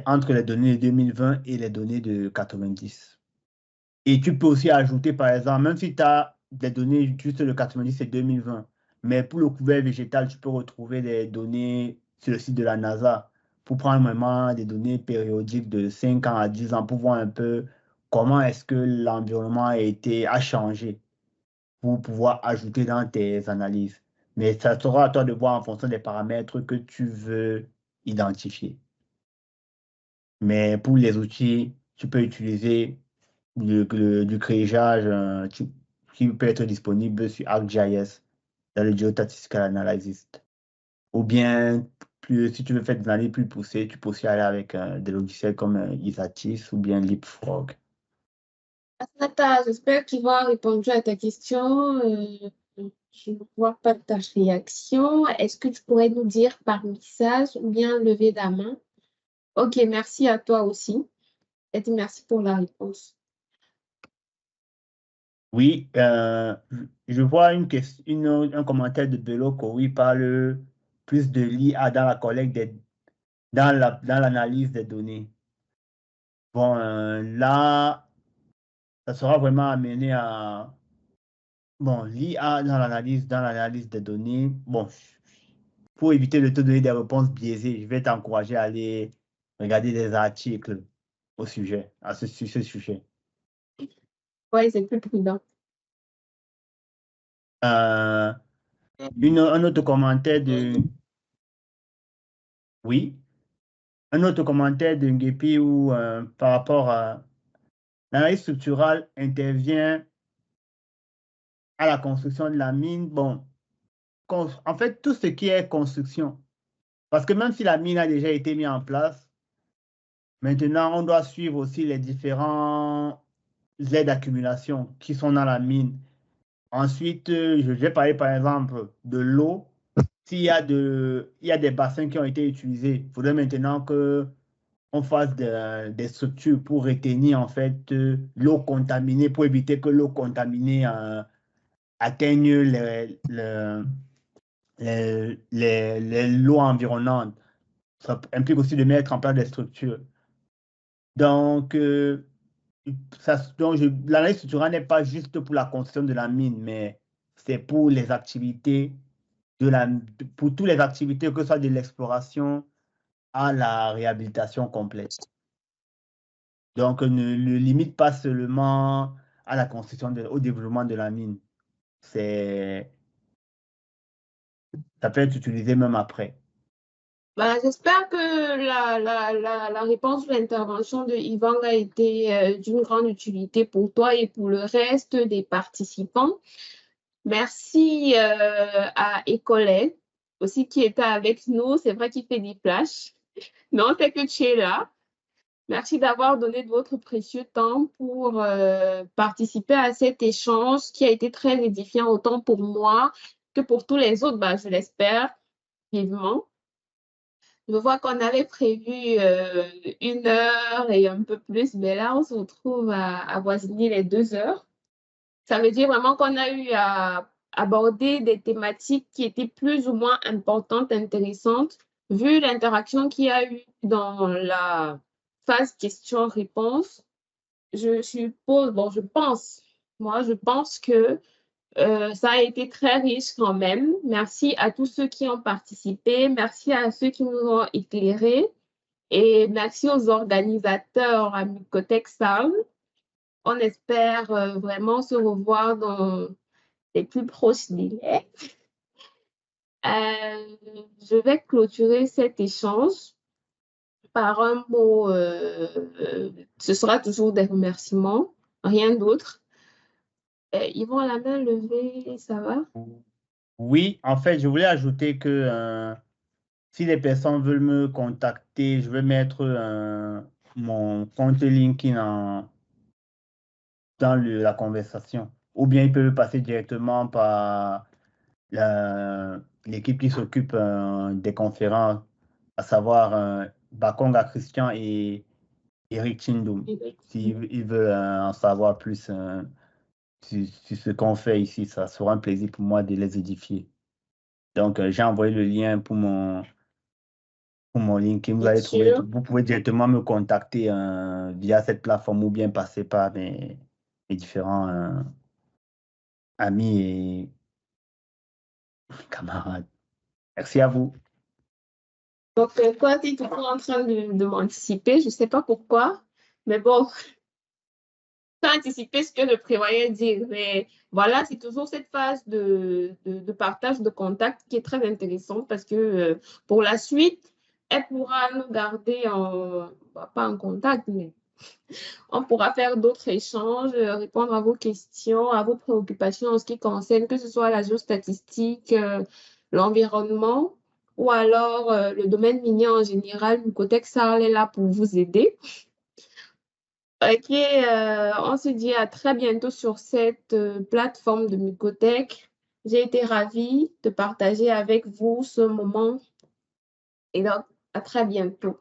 entre les données de 2020 et les données de 90. Et tu peux aussi ajouter, par exemple, même si tu as des données juste de 90 et 2020, mais pour le couvert végétal, tu peux retrouver des données sur le site de la NASA pour prendre vraiment des données périodiques de 5 ans à 10 ans pour voir un peu comment est-ce que l'environnement a changé pour pouvoir ajouter dans tes analyses. Mais ça sera à toi de voir en fonction des paramètres que tu veux identifier. Mais pour les outils, tu peux utiliser du créage qui peut être disponible sur ArcGIS dans le Geostatistical Analysis. Ou bien, si tu veux faire des analyses plus poussées, tu peux aussi aller avec des logiciels comme Isatis ou bien Leapfrog. Asnata, j'espère qu'ils vont répondre à ta question. Je ne vois pas ta réaction. Est-ce que tu pourrais nous dire par message ou bien lever la main? Ok, merci à toi aussi. Et merci pour la réponse. Oui, je vois un commentaire de Beloko, oui, parle plus de l'IA dans la collecte dans l'analyse des données. Bon, là, ça sera vraiment amené à, bon, l'IA dans l'analyse des données. Bon, pour éviter de te donner des réponses biaisées, je vais t'encourager à aller regarder des articles au sujet, sur ce sujet. Oui, c'est plus prudent. Un autre commentaire de... Oui, un autre commentaire de Ngepi où, par rapport à l'analyse structurale intervient à la construction de la mine. Bon, en fait, tout ce qui est construction, parce que même si la mine a déjà été mise en place, maintenant, on doit suivre aussi les différents aides d'accumulation qui sont dans la mine. Ensuite, je vais parler par exemple de l'eau. S'il y a il y a des bassins qui ont été utilisés, il faudrait maintenant qu'on fasse des structures pour retenir en fait l'eau contaminée, pour éviter que l'eau contaminée atteigne l'eau environnante. Ça implique aussi de mettre en place des structures. Donc, l'analyse structurale n'est pas juste pour la construction de la mine, mais c'est pour les activités pour toutes les activités, que ce soit de l'exploration à la réhabilitation complète. Donc, ne limite pas seulement à la construction, au développement de la mine. Ça peut être utilisé même après. Bah, j'espère que la réponse ou l'intervention de Yvan a été d'une grande utilité pour toi et pour le reste des participants. Merci à Écolette aussi qui était avec nous. C'est vrai qu'il fait des flashs, mais on sait que tu es là. Merci d'avoir donné de votre précieux temps pour participer à cet échange qui a été très édifiant autant pour moi que pour tous les autres, bah, je l'espère vivement. Je vois qu'on avait prévu 1 heure et un peu plus, mais là, on se retrouve à avoisiner les 2 heures. Ça veut dire vraiment qu'on a eu à aborder des thématiques qui étaient plus ou moins importantes, intéressantes, vu l'interaction qu'il y a eu dans la phase questions-réponses. Je suppose, bon, je pense que ça a été très riche quand même. Merci à tous ceux qui ont participé. Merci à ceux qui nous ont éclairés. Et merci aux organisateurs à Mycotech Sound. On espère vraiment se revoir dans les plus proches délais. Je vais clôturer cet échange par un mot. Ce sera toujours des remerciements, rien d'autre. Ils vont la main levée, ça va? Oui, en fait, je voulais ajouter que si les personnes veulent me contacter, je vais mettre mon compte LinkedIn dans la conversation. Ou bien ils peuvent passer directement par l'équipe qui s'occupe des conférences, à savoir Bakonga Christian et Eric Chindum, s'ils veulent en savoir plus sur ce qu'on fait ici. Ça sera un plaisir pour moi de les édifier. Donc, j'ai envoyé le lien pour mon LinkedIn. Vous allez trouver, vous pouvez directement me contacter via cette plateforme ou bien passer par mes différents amis et camarades. Merci à vous. Donc, toi, tu es toujours en train de m'anticiper, je ne sais pas pourquoi, mais bon, tu as anticipé ce que je prévoyais dire. Mais voilà, c'est toujours cette phase de partage de contact qui est très intéressante parce que pour la suite, elle pourra nous garder pas en contact, mais on pourra faire d'autres échanges, répondre à vos questions, à vos préoccupations en ce qui concerne que ce soit la géostatistique, l'environnement ou alors le domaine minier en général. Mycotech Sound est là pour vous aider. Ok, on se dit à très bientôt sur cette plateforme de Mycotech. J'ai été ravie de partager avec vous ce moment et donc à très bientôt.